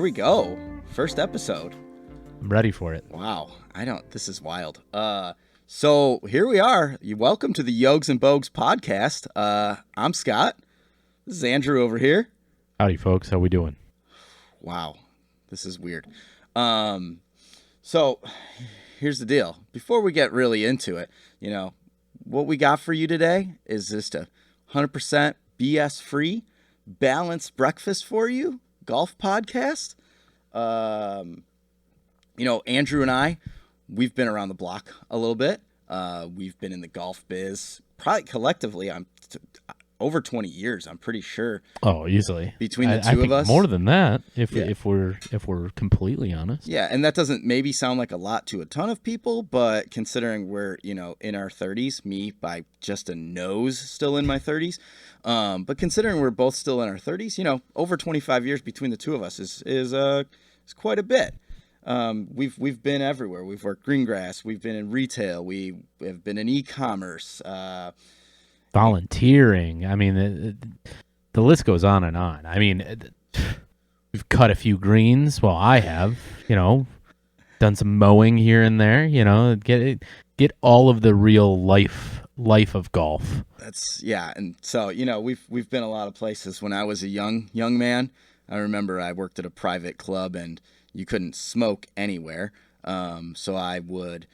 we go. First episode. I'm ready for it. Wow. This is wild. So here we are. Welcome to the Yoges and Bogues podcast. I'm Scott. This is Andrew over here. Howdy, folks. How we doing? Wow. This is weird. So here's the deal. Before we get really into it, what we got for you today is just a 100% BS free, balanced breakfast for you, golf podcast. Andrew and I, we've been around the block a little bit. We've been in the golf biz, probably collectively, over 20 years, I'm pretty sure. Oh, easily. Between the I two think of us. more than that, if we're completely honest. Yeah, and that doesn't maybe sound like a lot to a ton of people, but considering we're, in our 30s, me by just a nose still in my 30s, but considering we're both still in our 30s, over 25 years between the two of us is quite a bit. We've been everywhere. We've worked green grass. We've been in retail. We have been in e-commerce. Volunteering. I mean, the list goes on and on. I mean, we've cut a few greens. Well, I have, done some mowing here and there, get all of the real life of golf. And so, we've been a lot of places. When I was a young man, I remember I worked at a private club and you couldn't smoke anywhere. So I would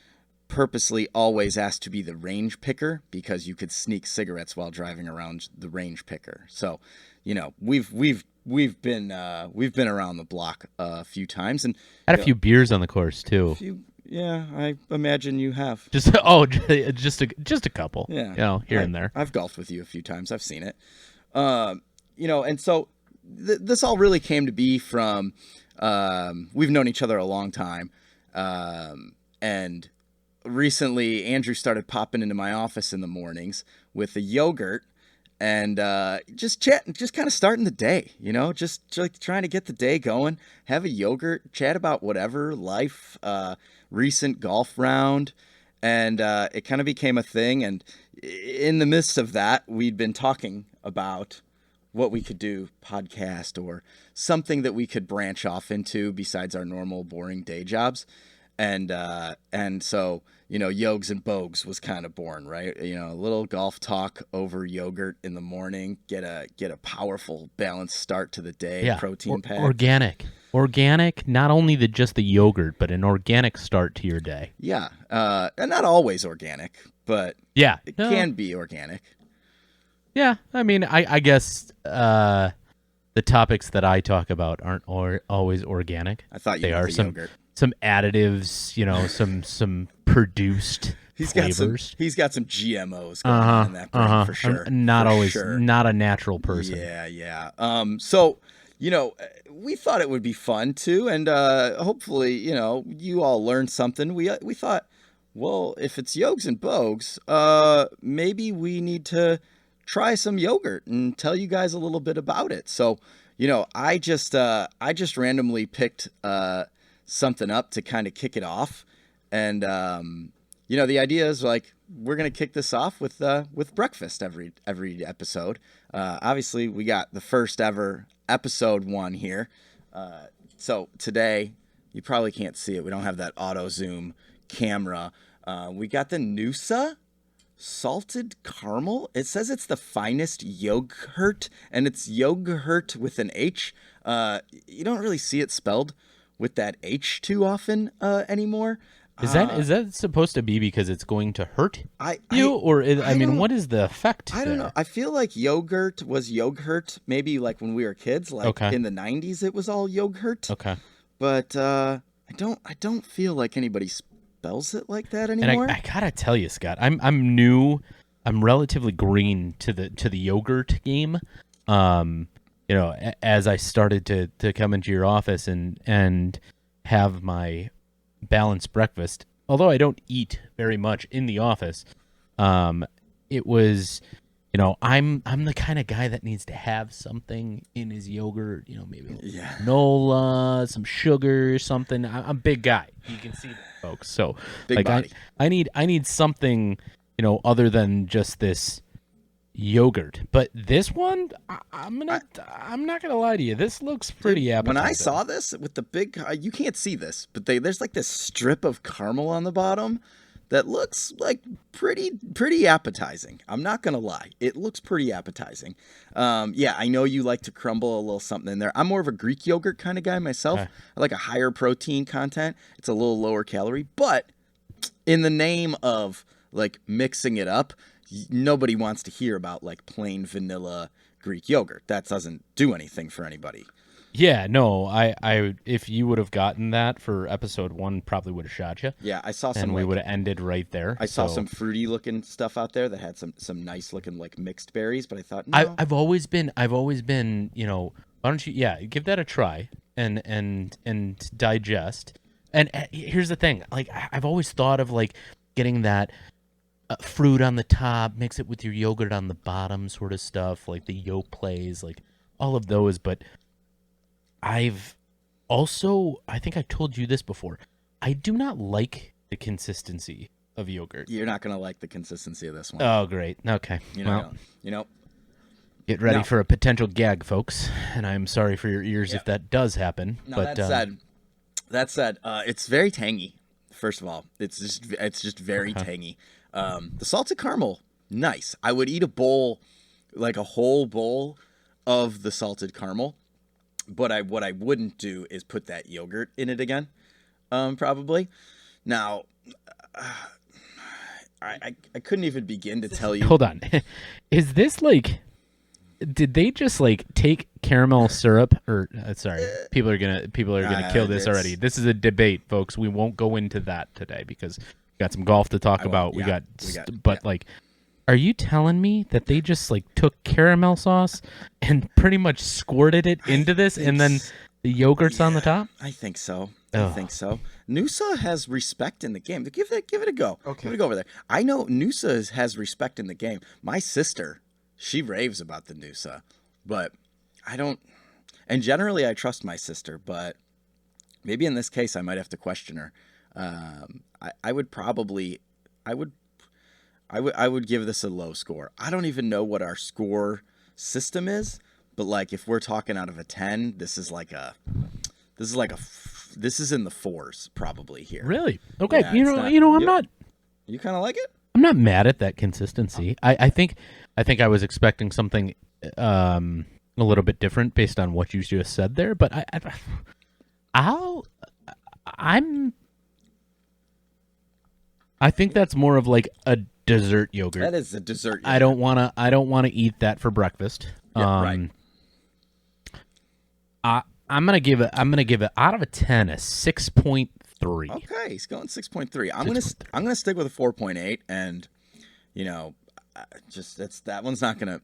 purposely always ask to be the range picker because you could sneak cigarettes while driving around the range picker. So, we've been around the block a few times and had a few beers on the course too. Yeah, I imagine you have. Just a couple. Yeah, here and there. I've golfed with you a few times. I've seen it. And so this all really came to be from. We've known each other a long time, and recently Andrew started popping into my office in the mornings with a yogurt and just chatting, just kind of starting the day, just like trying to get the day going, have a yogurt, chat about whatever, life, recent golf round, and it kind of became a thing. And in the midst of that, we'd been talking about what we could do, podcast or something that we could branch off into besides our normal boring day jobs. And so, Yoges and Bogues was kind of born, right? A little golf talk over yogurt in the morning, get a powerful balanced start to the day, protein pack. Organic, not only just the yogurt, but an organic start to your day. Yeah. And not always organic, but it can be organic. Yeah, I mean, I guess the topics that I talk about aren't always organic. I thought they are yogurt. Some additives, some produced flavors. He's got some GMOs going on in that brain for sure. Not a natural person. Yeah. So, we thought it would be fun too, and hopefully, you all learned something. We thought, well, if it's Yoges and Bogues, maybe we need to try some yogurt and tell you guys a little bit about it. So, I just randomly picked something up to kind of kick it off. And, the idea is like, we're going to kick this off with breakfast every episode. Obviously we got the first ever episode 1 here. So today you probably can't see it. We don't have that auto zoom camera. We got the Noosa salted caramel. It says it's the finest yogurt, and it's yogurt with an H. You don't really see it spelled with that H too often anymore. Is that supposed to be because it's going to hurt what is the effect? I don't know. I feel like yogurt was yogurt maybe like when we were kids, like in the 90s it was all yogurt. Okay. But I don't feel like anybody spells it like that anymore. And I gotta tell you, Scott, I'm new. I'm relatively green to the yogurt game. As I started to come into your office and have my balanced breakfast, although I don't eat very much in the office, it was, I'm the kind of guy that needs to have something in his yogurt, maybe granola, some sugar, something. I'm a big guy. You can see that, folks. So big body. I need something, other than just this yogurt. But this one, I, I'm not gonna lie to you. This looks dude, pretty when I appetizing. saw this with the big, you can't see this, but there's like this strip of caramel on the bottom that looks like pretty appetizing. I'm not gonna lie, it looks pretty appetizing. Yeah, I know you like to crumble a little something in there. I'm more of a Greek yogurt kind of guy myself. Okay. I like a higher protein content. It's a little lower calorie, but in the name of like mixing it up, nobody wants to hear about like plain vanilla Greek yogurt. That doesn't do anything for anybody. Yeah, no, if you would have gotten that for episode 1, probably would have shot you, Yeah, I saw some and we like would have ended right there. I saw So some fruity looking stuff out there that had some nice looking like mixed berries, but I thought I, no. I've always been, why don't you, yeah, give that a try and digest. And here's the thing, like I've always thought of like getting that fruit on the top, mix it with your yogurt on the bottom, sort of stuff, like the yolk plays, like all of those. But I've also, I think I told you this before, I do not like the consistency of yogurt. You're not gonna like the consistency of this one. Oh, great. Okay. You Well, know, you know. get ready No, for a potential gag, folks. And I'm sorry for your ears yeah. if that does happen. No, But that said, it's very tangy. First of all, it's just very tangy. The salted caramel, nice. I would eat a bowl, like a whole bowl of the salted caramel. But what I wouldn't do is put that yogurt in it again. Probably. Now, I couldn't even begin to tell you. hold on. Is this like, did they just like take caramel syrup or sorry, people are going to kill this it's- already. This is a debate, folks. We won't go into that today because we got some golf to talk I won't, about. yeah, But yeah. like, are you telling me that they just like took caramel sauce and pretty much squirted it into this and then the yogurt's on the top? I think so. Ugh. I think so. Noosa has respect in the game. Give it a go. Okay. Give it a go over there. I know Noosa has respect in the game. My sister, she raves about the Noosa, but I don't. And generally, I trust my sister, but maybe in this case, I might have to question her. I would probably, I would give this a low score. I don't even know what our score system is, but like if we're talking out of a 10, this is this is in the 4s probably here. Really? Okay. Yeah, it's not- I'm not. You kind of like it? I'm not mad at that consistency. I think I was expecting something a little bit different based on what you just said there, but I think that's more of like a dessert yogurt. That is a dessert. I don't wanna eat that for breakfast. Yeah, right. I'm gonna give it out of a 10 a 6.3. Okay, he's going 6.3. I'm gonna stick with a 4.8, and just that one's not gonna.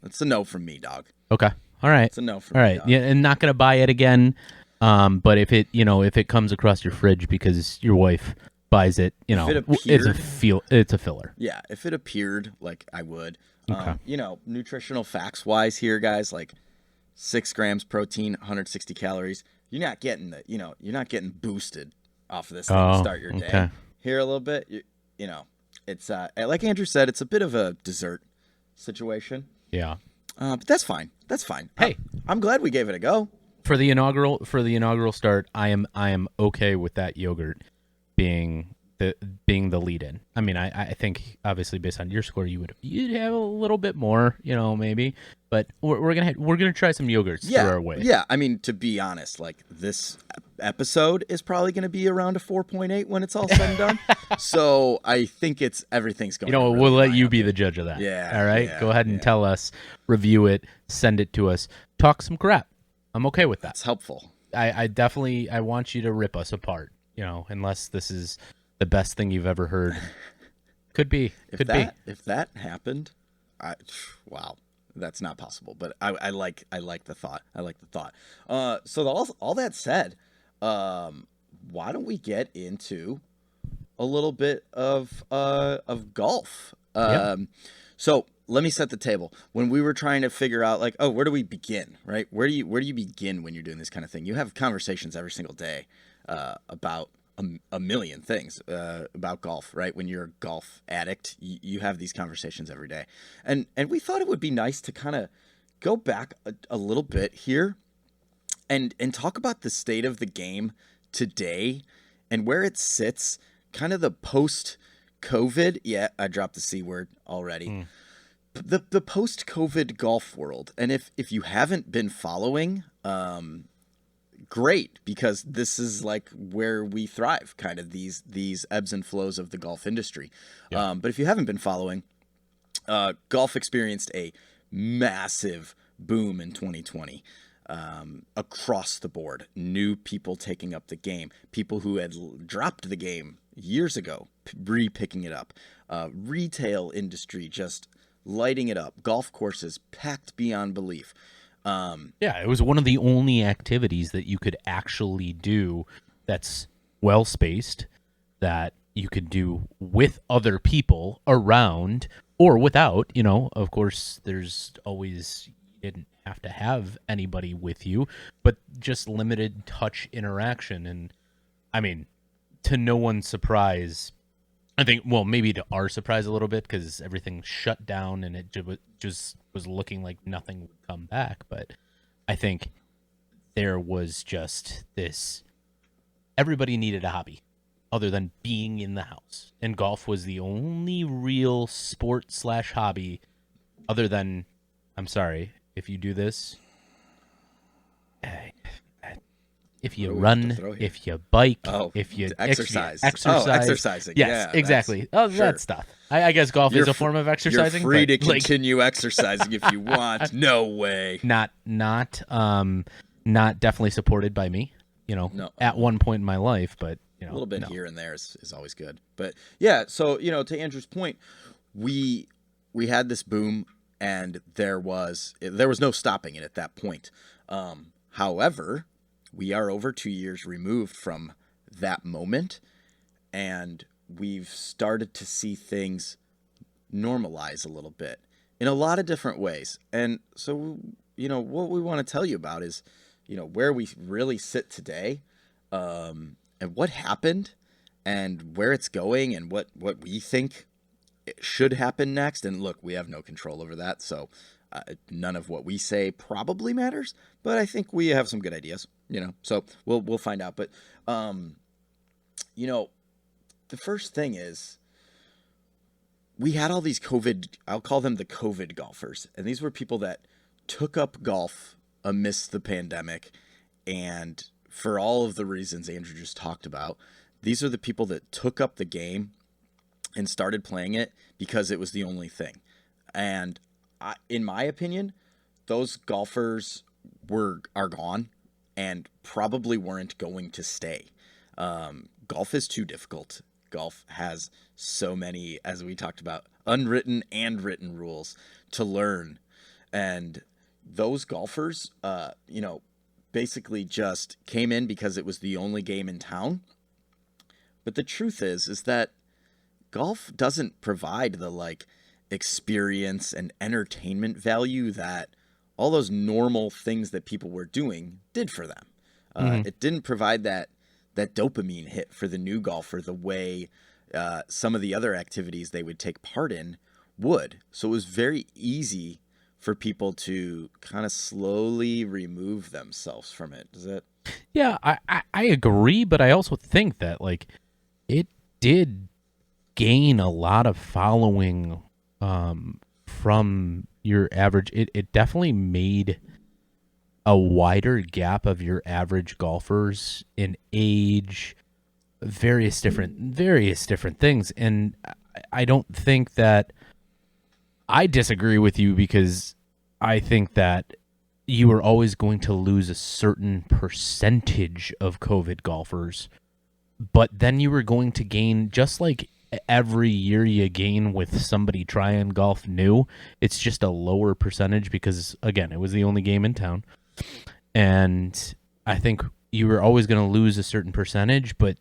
It's a no from me, dog. Okay. All right. It's a no from All me. right. Dog. Yeah, and not gonna buy it again. But if it comes across your fridge because your wife buys it, If it it's a filler. Yeah, if it appeared, like I would. Okay. Nutritional facts wise here, guys, like 6 grams protein, 160 calories. You're not getting you're not getting boosted off of this thing to start your day. Okay. Here a little bit, it's like Andrew said, it's a bit of a dessert situation. Yeah. But that's fine. That's fine. Hey. I'm glad we gave it a go. For the inaugural start, I am okay with that yogurt being the lead in. I mean, I think obviously based on your score, you'd have a little bit more, maybe. But we're gonna try some yogurts through our way. Yeah. I mean, to be honest, like this episode is probably going to be around a 4.8 when it's all said and done. So I think everything's going. We'll really let you line be up the here. judge of that. Yeah, All right. yeah, Go ahead and yeah. tell us, review it, send it to us, talk some crap. I'm okay with that. That's helpful. I definitely want you to rip us apart. Unless this is the best thing you've ever heard. Could be. If that happened, wow, that's not possible. But I like the thought. I like the thought. So all that said, why don't we get into a little bit of golf? Yeah. So let me set the table. When we were trying to figure out, like, oh, where do we begin? Right? Where do you begin when you're doing this kind of thing? You have conversations every single day about a million things about golf, right? When you're a golf addict, you have these conversations every day, and we thought it would be nice to kind of go back a little bit here and talk about the state of the game today and where it sits, kind of the post COVID. Yeah, I dropped the C word already. The post COVID golf world. And if you haven't been following, great, because this is like where we thrive, kind of these ebbs and flows of the golf industry. Yeah. But if you haven't been following, golf experienced a massive boom in 2020, across the board. New people taking up the game, people who had dropped the game years ago, re-picking it up. Retail industry just lighting it up. Golf courses packed beyond belief. Yeah, it was one of the only activities that you could actually do that's well spaced, that you could do with other people around or without. You know, of course, there's always, you didn't have to have anybody with you, but just limited touch interaction. And I mean, to no one's surprise, I think, well, maybe to our surprise a little bit, because everything shut down and it just was looking like nothing would come back. But I think there was just this, everybody needed a hobby other than being in the house. And golf was the only real sport / hobby other than, I'm sorry, if you do this, if you run, if you bike, if you exercise. exercise. Exercising. Yes, Yeah, exactly. Oh, sure. that stuff. I guess golf is a form of exercising. You're free but, to continue exercising if you want. No way. Not definitely supported by me. You know, No. at one point in my life, but you know, A little bit no. here and there is always good. But yeah, so to Andrew's point, we had this boom, and there was no stopping it at that point. However, we are over 2 years removed from that moment, and we've started to see things normalize a little bit in a lot of different ways. And so, what we want to tell you about is, where we really sit today, and what happened, and where it's going, and what we think it should happen next. And look, we have no control over that, so none of what we say probably matters, but I think we have some good ideas, so we'll find out. But the first thing is, we had all these I'll call them the COVID golfers, and these were people that took up golf amidst the pandemic, and for all of the reasons Andrew just talked about, these are the people that took up the game and started playing it because it was the only thing. And in my opinion, those golfers are gone and probably weren't going to stay. Golf is too difficult. Golf has so many, as we talked about, unwritten and written rules to learn. And those golfers, basically just came in because it was the only game in town. But the truth is that golf doesn't provide the experience and entertainment value that all those normal things that people were doing did for them. It didn't provide that dopamine hit for the new golfer the way some of the other activities they would take part in would. So it was very easy for people to kind of slowly remove themselves from it. Does that? Yeah, I agree, but I also think that it did gain a lot of following from your average. It definitely made a wider gap of your average golfers in age, various different things. And I don't think that, I disagree with you, because I think that you are always going to lose a certain percentage of COVID golfers, but then you were going to gain, just like every year you gain with somebody trying golf new. It's just a lower percentage because, again, it was the only game in town. And I think you were always going to lose a certain percentage, but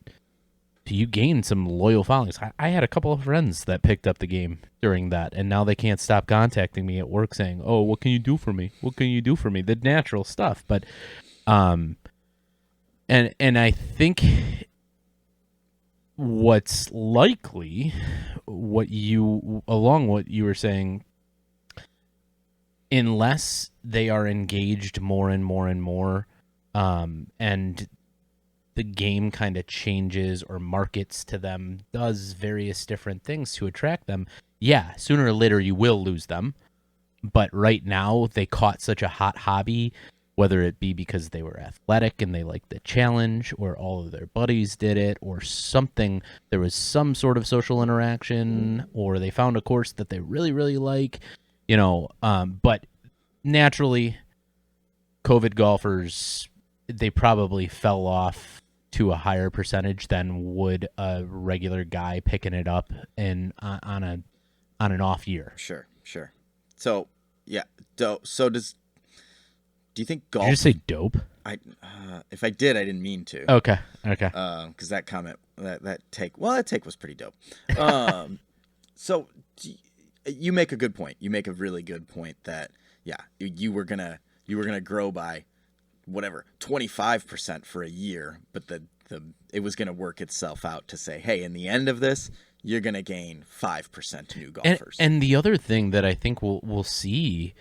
you gain some loyal followings. I had a couple of friends that picked up the game during that, and now they can't stop contacting me at work saying, "Oh, what can you do for me? What can you do for me?" The natural stuff. But and I think what's likely, what you were saying, unless they are engaged more and more and more, and the game kind of changes or markets to them, does various different things to attract them, yeah, sooner or later you will lose them. But right now they caught such a hot hobby, whether it be because they were athletic and they liked the challenge, or all of their buddies did it, or something, there was some sort of social interaction, or they found a course that they really, really like, but naturally, COVID golfers, they probably fell off to a higher percentage than would a regular guy picking it up on an off year. Sure. So yeah. Do you think Did you golf? just say dope? If I did, I didn't mean to. Okay. Because that comment, that take was pretty dope. So you make a good point. You make a really good point that you were gonna grow by whatever 25% for a year, but it was gonna work itself out to say, hey, in the end of this, you're gonna gain 5% new golfers. And the other thing that I think we'll see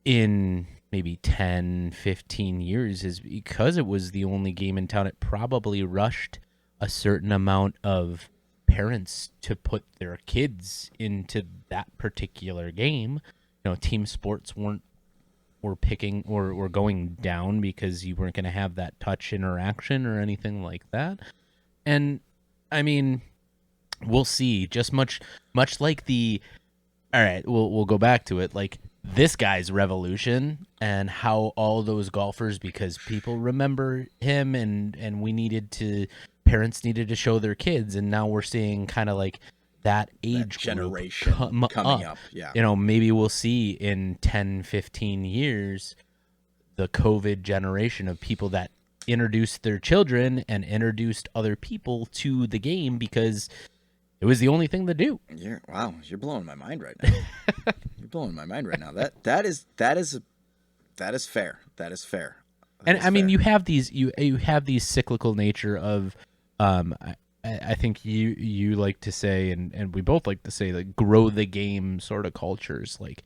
in maybe 10, 15 years is, because it was the only game in town, it probably rushed a certain amount of parents to put their kids into that particular game. Team sports were picking or were going down because you weren't going to have that touch interaction or anything like that. And I mean, we'll see. Just much like all right, we'll go back to it. Like this guy's revolution, and how all those golfers, because people remember him, and parents needed to show their kids, and now we're seeing kind of like that age generation coming up. Yeah. Maybe we'll see in 10, 15 years the COVID generation of people that introduced their children and introduced other people to the game because it was the only thing to do. You're blowing my mind right now. You're blowing my mind right now. That is fair. That is fair. And I mean, you have these cyclical nature of, I think you like to say, and we both like to say, like, grow the game sort of cultures. Like,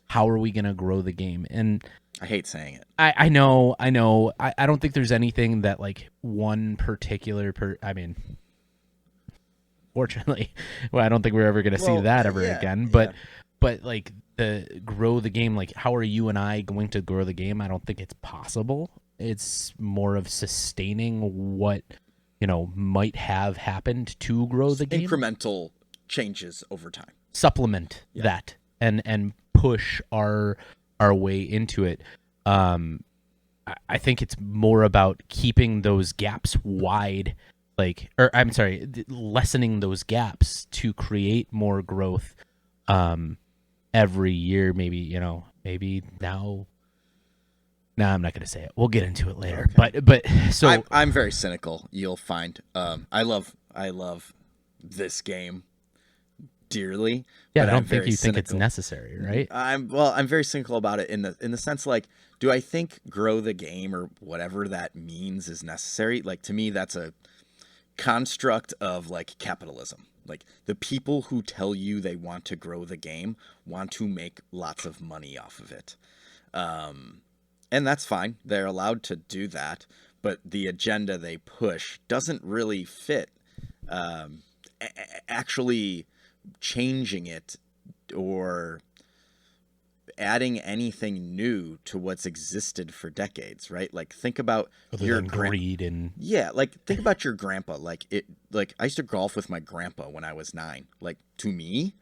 how are we going to grow the game? And I hate saying it. I know. I don't think there's anything that like one particular I mean, fortunately, well, I don't think we're ever going to see that ever again. But like the grow the game, like how are you and I going to grow the game? I don't think it's possible. It's more of sustaining what might have happened to grow the game. Incremental changes over time. Supplement that and push our way into it. I think it's more about keeping those gaps wide, lessening those gaps to create more growth every year. Maybe now. No, I'm not going to say it. We'll get into it later. Okay. But so I'm very cynical. You'll find I love this game dearly. Yeah, I don't think you think it's necessary, right? I'm very cynical about it in the sense, like, do I think grow the game or whatever that means is necessary? Like, to me, that's a construct of like capitalism. Like, the people who tell you they want to grow the game want to make lots of money off of it. And that's fine. They're allowed to do that, but the agenda they push doesn't really fit actually changing it or adding anything new to what's existed for decades, right? Like, think about your greed and think about your grandpa. Like I used to golf with my grandpa when I was 9. Like, to me,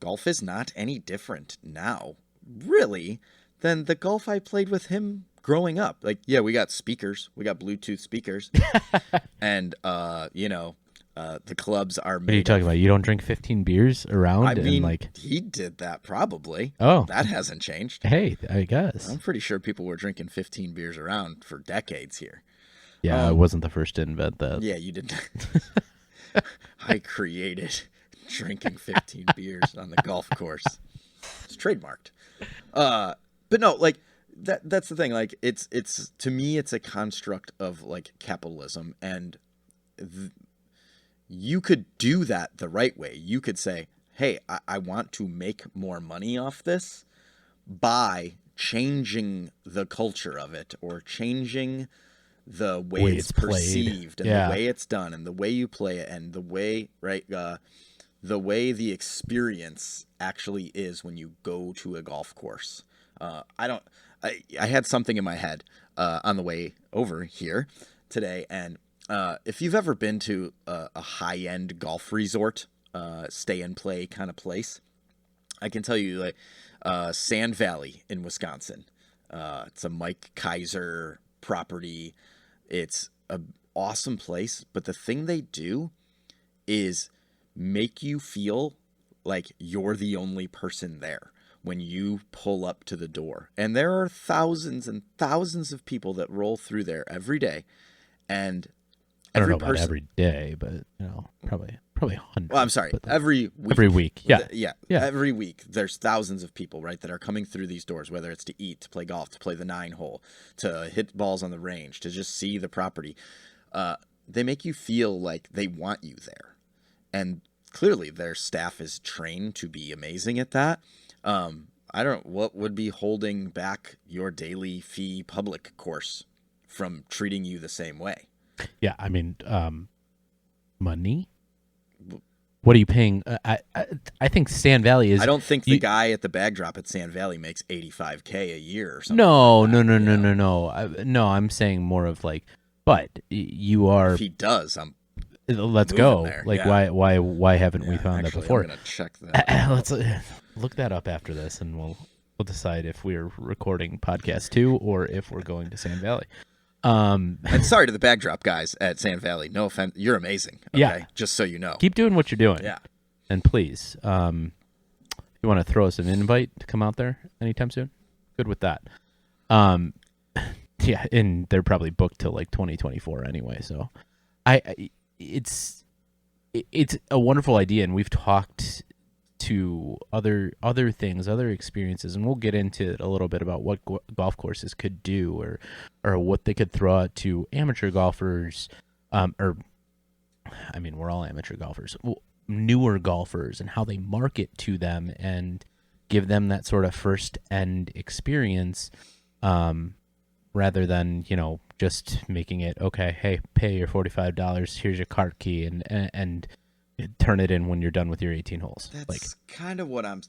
golf is not any different now, really, than the golf I played with him growing up. Like, yeah, we got speakers. We got Bluetooth speakers. And, the clubs are made. What are you talking about? You don't drink 15 beers around? I mean, like, he did that probably. Oh. That hasn't changed. Hey, I guess. I'm pretty sure people were drinking 15 beers around for decades here. Yeah, I wasn't the first to invent that. Yeah, you didn't. I created drinking 15 beers on the golf course. It's trademarked. But no, like that's the thing. Like, it's to me, it's a construct of like capitalism, and you could do that the right way. You could say, hey, I want to make more money off this by changing the culture of it, or changing the way Way it's it's played. perceived, and the Yeah. way it's done, and the way you play it, and the way, right, the way the experience actually is when you go to a golf course. I don't. I had something in my head on the way over here today, and if you've ever been to a high-end golf resort, stay and play kind of place, I can tell you, like, Sand Valley in Wisconsin. It's a Mike Kaiser property. It's an awesome place, but the thing they do is make you feel like you're the only person there when you pull up to the door. And there are thousands and thousands of people that roll through there every day. And I don't every know about person, every day, but probably hundreds. well, I'm sorry, but every week. every week. Yeah. Yeah. Yeah. Every week there's thousands of people, right, that are coming through these doors, whether it's to eat, to play golf, to play the 9-hole, to hit balls on the range, to just see the property. They make you feel like they want you there. And clearly their staff is trained to be amazing at that. I don't know what would be holding back your daily fee public course from treating you the same way. Yeah. I mean, money. What are you paying? I think Sand Valley is. I don't think the you- guy at the bag drop at Sand Valley makes $85K a year or something. No, like that, no. you know? No, I'm saying more of like, but you are. If he does, I'm Let's moving go. there, Like, yeah. why haven't we yeah, found actually, that before? I'm gonna check that. Let's look that up after this, and we'll decide if we're recording podcast 2 or if we're going to Sand Valley. And sorry to the bag drop guys at Sand Valley. No offense, you're amazing. Okay? Yeah. Just so you know. Keep doing what you're doing. Yeah. And please, you want to throw us an invite to come out there anytime soon? Good with that. Yeah, and they're probably booked till like 2024 anyway. So, it's a wonderful idea, and we've talked to other things, other experiences, and we'll get into it a little bit about what golf courses could do, or what they could throw out to amateur golfers, or I mean, we're all amateur golfers, newer golfers, and how they market to them and give them that sort of first end experience, rather than, just making it, okay, hey, pay your $45, here's your cart key, and turn it in when you're done with your 18 holes. That's kind of what I'm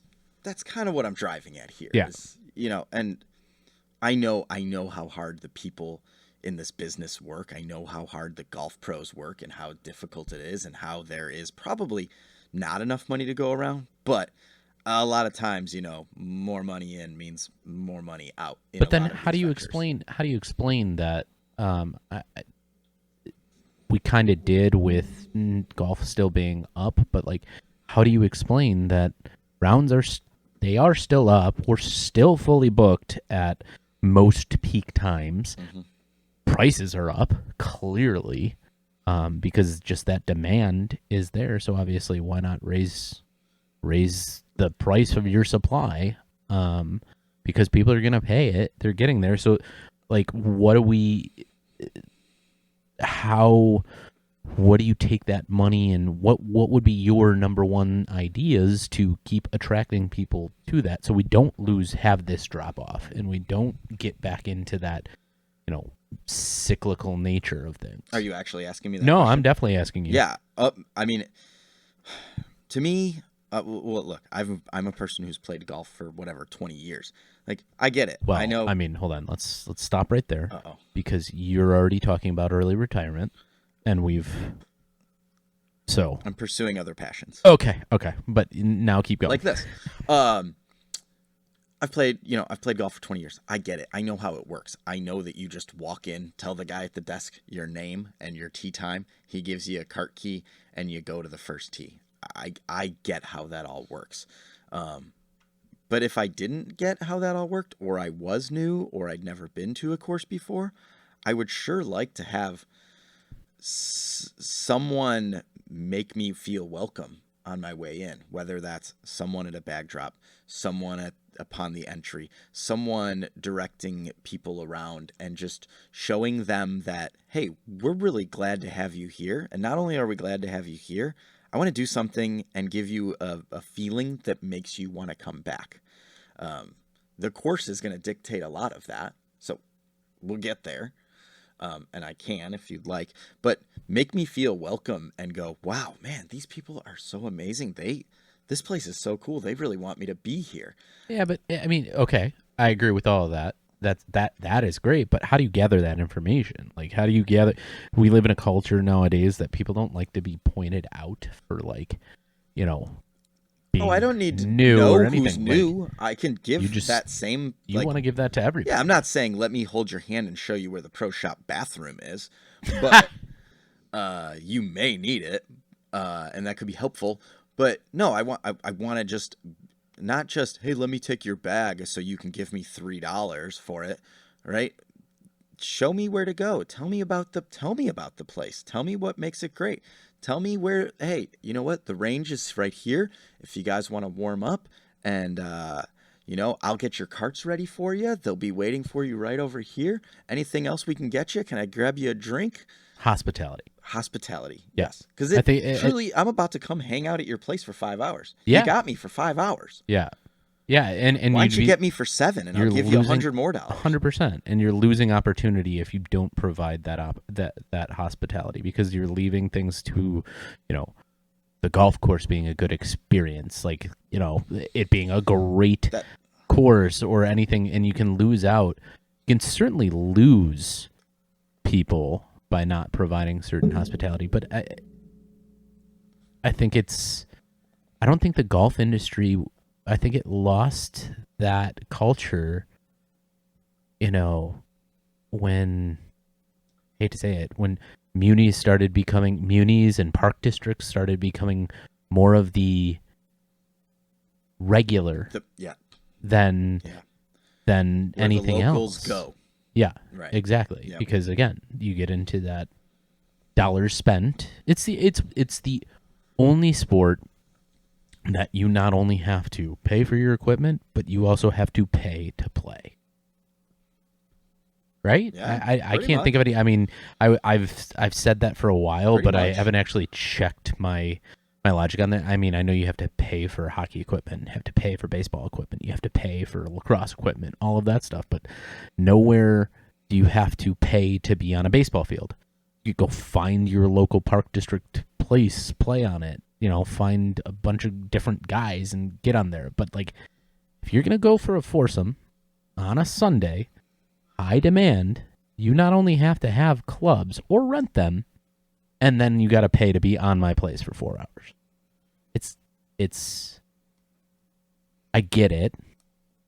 driving at here. Yeah. Is, and I know how hard the people in this business work. I know how hard the golf pros work and how difficult it is, and how there is probably not enough money to go around. But a lot of times, more money in means more money out. But then how do you explain that? We kind of did with golf still being up, but like, how do you explain that rounds they are still up? We're still fully booked at most peak times. Mm-hmm. Prices are up clearly, because just that demand is there. So obviously, why not raise the price of your supply? Because people are gonna pay it. They're getting there. So, like, what do you take that money, and what would be your number one ideas to keep attracting people to that, so we don't have this drop off, and we don't get back into that, cyclical nature of things? Are you actually asking me that? No, question? I'm definitely asking you. Yeah. I mean, to me, well, look, I'm a person who's played golf for 20 years. Like, I get it. Well, I know. I mean, hold on. Let's stop right there. Uh-oh. Because you're already talking about early retirement, and so I'm pursuing other passions. okay, but now keep going. Like this. I've played golf for 20 years. I get it. I know how it works. I know that you just walk in, tell the guy at the desk your name and your tee time. He gives you a cart key, and you go to the first tee. I get how that all works. But if I didn't get how that all worked, or I was new, or I'd never been to a course before, I would sure like to have someone make me feel welcome. on my way in, whether that's someone at a bag drop, someone upon the entry, someone directing people around, and just showing them that, hey, we're really glad to have you here. And not only are we glad to have you here, I want to do something and give you a feeling that makes you want to come back. The course is going to dictate a lot of that. So we'll get there. And I can if you'd like, but make me feel welcome and go, wow, man, these people are so amazing. This place is so cool. They really want me to be here. Yeah, but I mean, okay, I agree with all of that. That is great, but how do you gather that information? Like, how do you gather? We live in a culture nowadays that people don't like to be pointed out for, like, you know, being I don't need to new know or who's anything. new. Like, I can give just, that same. you want to give that to everybody. Yeah, I'm not saying let me hold your hand and show you where the pro shop bathroom is, but you may need it, and that could be helpful. But no, I want to just not just, hey, let me take your bag so you can give me $3 for it, right? Show me where to go. Tell me about the place. Tell me what makes it great. Tell me where, hey, you know what? The range is right here. If you guys want to warm up, and I'll get your carts ready for you. They'll be waiting for you right over here. Anything else we can get you? Can I grab you a drink? Hospitality. Yes. Because truly, I'm about to come hang out at your place for 5 hours. Yeah. You got me for 5 hours. Yeah. Yeah, and why don't you get me for 7 and I'll give you $100 more. 100%, and you're losing opportunity if you don't provide that hospitality, because you're leaving things to, the golf course being a good experience, like, it being a great course or anything, and you can lose out. You can certainly lose people by not providing certain hospitality, but I think I don't think the golf industry, I think it lost that culture, when, hate to say it, when munis and park districts started becoming more of the regular than Where anything the locals else. Go. Yeah, right. Exactly. Yep. Because again, you get into that dollars spent. It's the only sport that you not only have to pay for your equipment, but you also have to pay to play. Right? Yeah, I can't think of any. I mean, I've said that for a while, Pretty but much. I haven't actually checked my logic on that. I mean, I know you have to pay for hockey equipment, you have to pay for baseball equipment, you have to pay for lacrosse equipment, all of that stuff, but nowhere do you have to pay to be on a baseball field. You go find your local park district place, play on it, find a bunch of different guys and get on there. But, like, if you're going to go for a foursome on a Sunday, high demand, you not only have to have clubs or rent them, and then you got to pay to be on my place for 4 hours. It's I get it,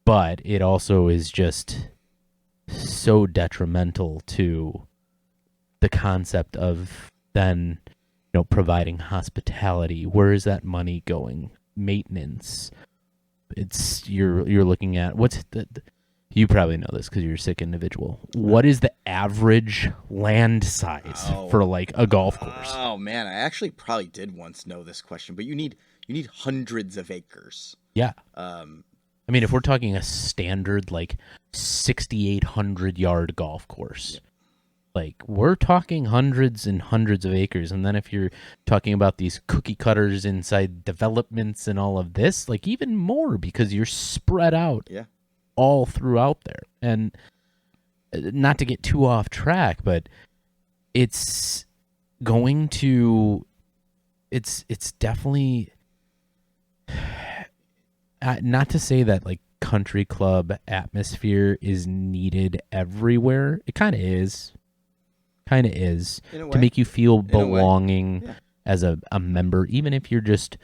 but it also is just so detrimental to the concept of then, providing hospitality. Where is that money going? Maintenance. You're looking at what's you probably know this because you're a sick individual. What is the average land size for, like, a golf course? Oh man, I actually probably did once know this question, but you need hundreds of acres. Yeah. I mean, if we're talking a standard, like, 6,800-yard golf course, like, we're talking hundreds and hundreds of acres. And then if you're talking about these cookie cutters inside developments and all of this, like, even more, because you're spread out all throughout there. And not to get too off track, but it's going to, it's definitely, not to say that, like, country club atmosphere is needed everywhere. It kind of is. To make you feel belonging as a member, even if you're just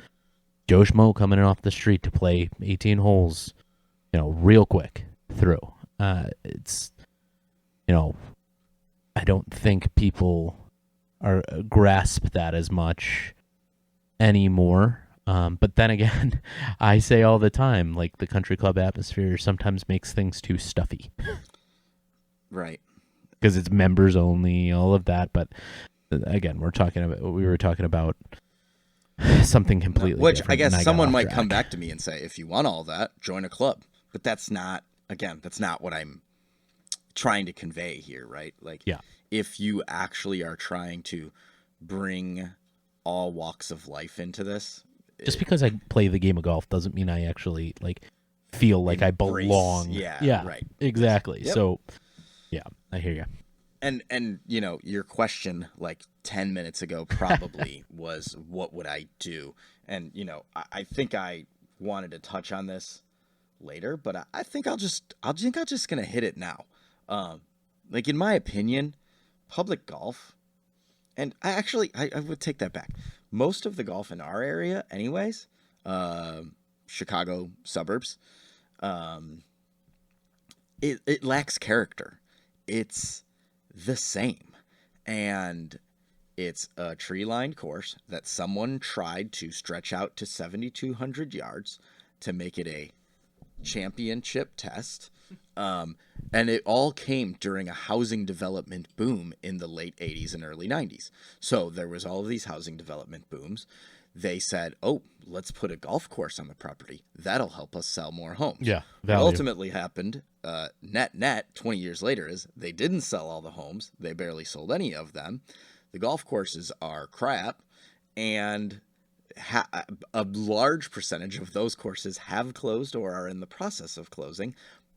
Joe Schmo coming in off the street to play 18 holes, real quick through. It's, I don't think people grasp that as much anymore. But then again, I say all the time, like, the country club atmosphere sometimes makes things too stuffy. Right. Because it's members only, all of that. But again, we were talking about something completely Which I different. guess and I got someone off might track. come back to me and say, if you want all that, join a club. But that's not what I'm trying to convey here, right? Like, Yeah. if you actually are trying to bring all walks of life into this, Just because I play the game of golf doesn't mean I actually like feel like I embrace, belong. yeah, right, Exactly. yep. So, yeah, I hear you. And you know, your question like 10 minutes ago probably was, what would I do? And you know, I think I wanted to touch on this later, but I think I'm just gonna hit it now. Like, in my opinion, public golf, and I would take that back. Most of the golf in our area, anyways, Chicago suburbs, um, it lacks character. It's the same, and it's a tree-lined course that someone tried to stretch out to 7,200 yards to make it a championship test. And it all came during a housing development boom in the late 80s and early 90s. So there was all of these housing development booms. They said, oh, let's put a golf course on the property. That'll help us sell more homes. Yeah, What value. ultimately happened, net 20 years later, is they didn't sell all the homes. They barely sold any of them. The golf courses are crap, and a large percentage of those courses have closed or are in the process of closing.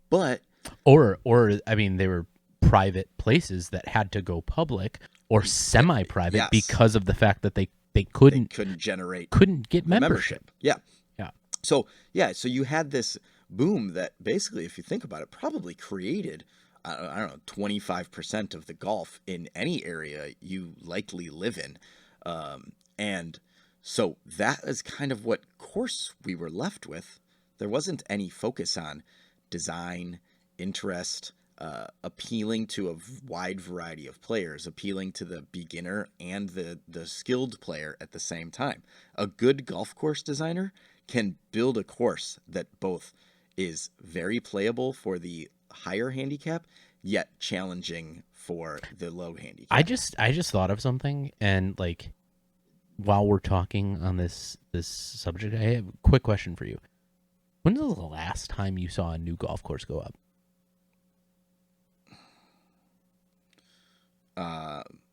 But Or I mean, they were private places that had to go public or semi-private yes, because of the fact that they they couldn't couldn't generate get the membership. Yeah. Yeah. So you had this boom that basically, if you think about it, probably created, I don't know, 25% of the golf in any area you likely live in. And so that is kind of what course we were left with. There wasn't any focus on design, interest, appealing to a wide variety of players, appealing to the beginner and the skilled player at the same time. A good golf course designer can build a course that both is very playable for the higher handicap, yet challenging for the low handicap. I just thought of something, and like, while we're talking on this subject, I have a quick question for you. When was the last time you saw a new golf course go up?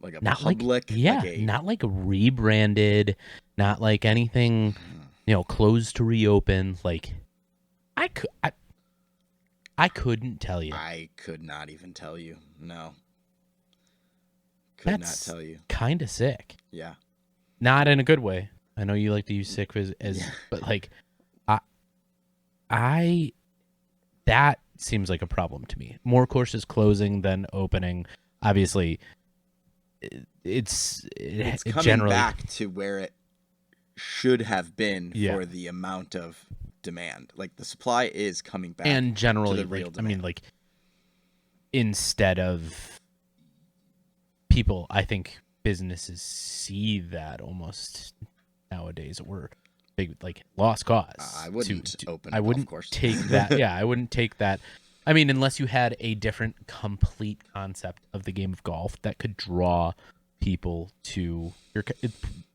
Like a Not public, not like rebranded, not like anything, closed to reopen. Like, I couldn't tell you. I could not even tell you. No. Could not tell you. Kind of sick. Yeah. Not in a good way. I know you like to use sick as Yeah. but like, I that seems like a problem to me. More courses closing than opening. Obviously, it's coming generally back to where it should have been Yeah. for the amount of demand. Like, the supply is coming back. and generally, to the real like, I mean, demand. like, instead of people, I think businesses see that almost nowadays, or big, like, lost cause. I wouldn't open a I golf wouldn't course. take that. Yeah, I wouldn't take that. I mean, unless you had a different, complete concept of the game of golf that could draw people to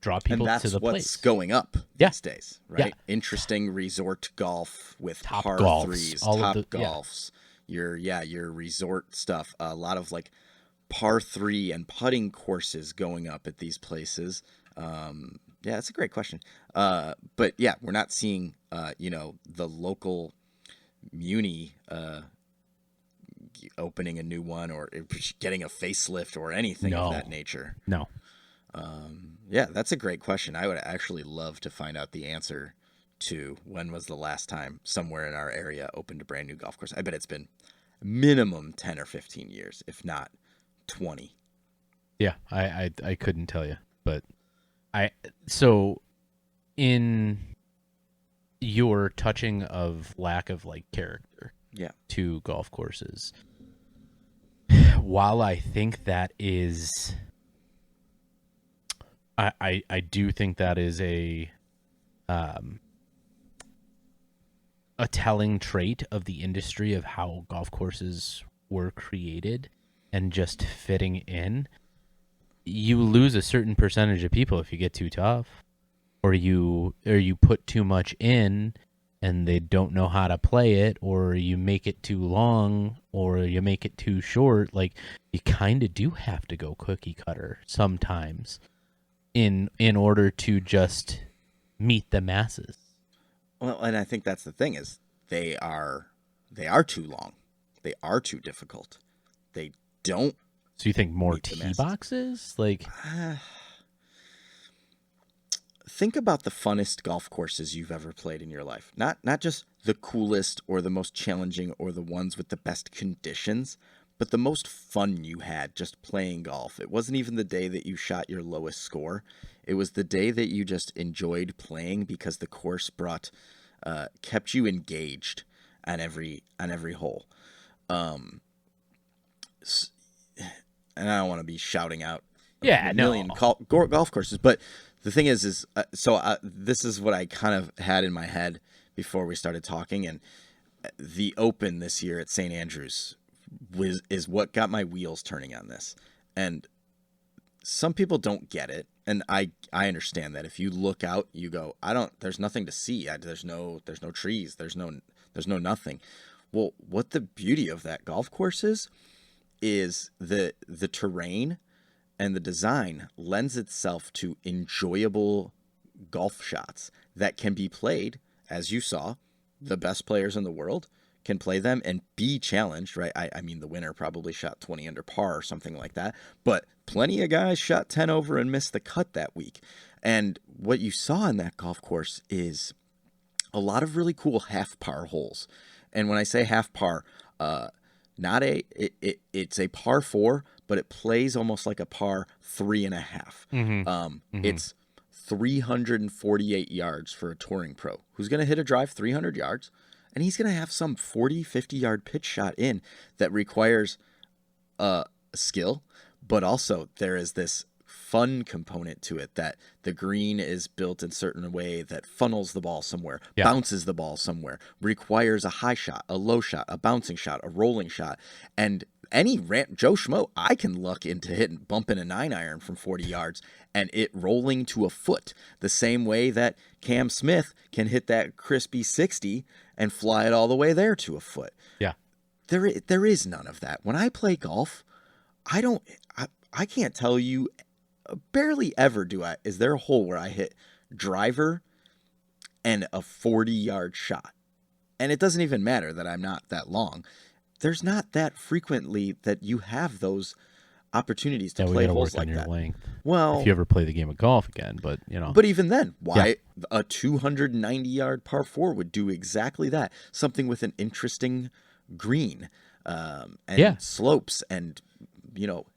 draw people And that's to the what's place. going up Yeah. these days, right? Yeah. Interesting resort golf with Top par golfs, threes, all top of the- yeah. golfs, your resort stuff. A lot of like par three and putting courses going up at these places. Yeah, that's a great question. But yeah, we're not seeing the local muni opening a new one or getting a facelift or anything No. of that nature. No. Yeah, that's a great question. I would actually love to find out the answer to when was the last time somewhere in our area opened a brand new golf course. I bet it's been minimum 10 or 15 years, if not 20. Yeah, I couldn't tell you, but so in your touching of lack of like character Yeah. to golf courses, while I think that is, I do think that is a telling trait of the industry of how golf courses were created and just fitting in. You lose a certain percentage of people if you get too tough. or you put too much in and they don't know how to play it, or you make it too long, or you make it too short. Like, you kind of do have to go cookie cutter sometimes in order to just meet the masses. Well, and I think that's the thing is they are too long. They are too difficult. They don't So you think more meet the tee masses. boxes? Like, Think about the funnest golf courses you've ever played in your life. Not just the coolest or the most challenging or the ones with the best conditions, but the most fun you had just playing golf. It wasn't even the day that you shot your lowest score. It was the day that you just enjoyed playing because the course kept you engaged on every hole. And I don't want to be shouting out yeah, a no. million golf courses, but the thing is this is what I kind of had in my head before we started talking, and the Open this year at St. Andrews is what got my wheels turning on this. And some people don't get it, and I understand that. If you look out, you go, there's nothing to see. There's no trees. There's no nothing. Well, what the beauty of that golf course is the terrain and the design lends itself to enjoyable golf shots that can be played, as you saw, the best players in the world can play them and be challenged, right? I mean, the winner probably shot 20 under par or something like that, but plenty of guys shot 10 over and missed the cut that week. And what you saw in that golf course is a lot of really cool half par holes. And when I say half par, it's a par 4, but it plays almost like a par 3.5. It's 348 yards for a touring pro who's going to hit a drive 300 yards, and he's going to have some 40, 50-yard pitch shot in that requires skill, but also there is this fun component to it that the green is built in a certain way that funnels the ball somewhere, bounces the ball somewhere, requires a high shot, a low shot, a bouncing shot, a rolling shot. And Joe Schmo, I can luck into bumping a 9-iron from 40 yards and it rolling to a foot, the same way that Cam Smith can hit that crispy 60 and fly it all the way there to a foot. Yeah. There is none of that. When I play golf, I can't tell you, barely ever is there a hole where I hit driver and a 40-yard shot. And it doesn't even matter that I'm not that long. There's not that frequently that you have those opportunities to play holes like that. Length. Well, if you ever play the game of golf again, but But even then, why a 290-yard par 4 would do exactly that? Something with an interesting green and slopes and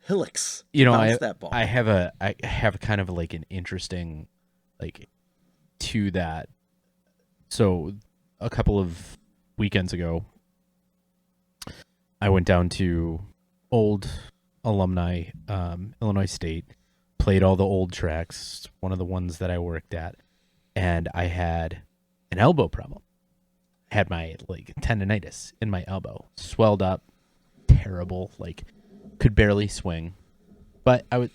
hillocks. That ball. I have kind of like an interesting to that. So a couple of weekends ago, I went down to old alumni, Illinois State, played all the old tracks, one of the ones that I worked at, and I had an elbow problem. I had my tendonitis in my elbow, swelled up, terrible, could barely swing. But I would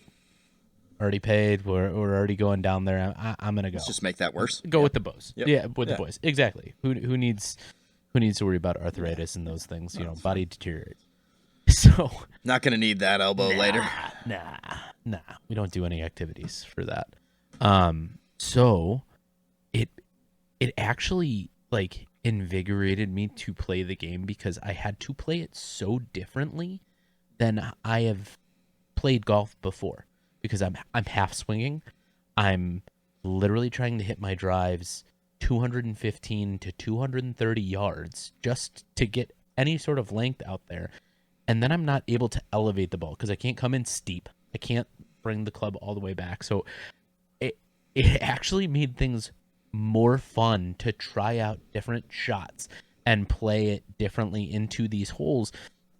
already paid. We're already going down there. I'm gonna go. Let's just make that worse. Go with the boys. Yep. Yeah, with the boys. Exactly. Who needs to worry about arthritis and those things? Body deteriorates. So not gonna need that elbow later. Nah. We don't do any activities for that. So it actually invigorated me to play the game because I had to play it so differently than I have played golf before, because I'm half swinging. I'm literally trying to hit my drives 215 to 230 yards just to get any sort of length out there. And then I'm not able to elevate the ball because I can't come in steep. I can't bring the club all the way back. So it actually made things more fun to try out different shots and play it differently into these holes.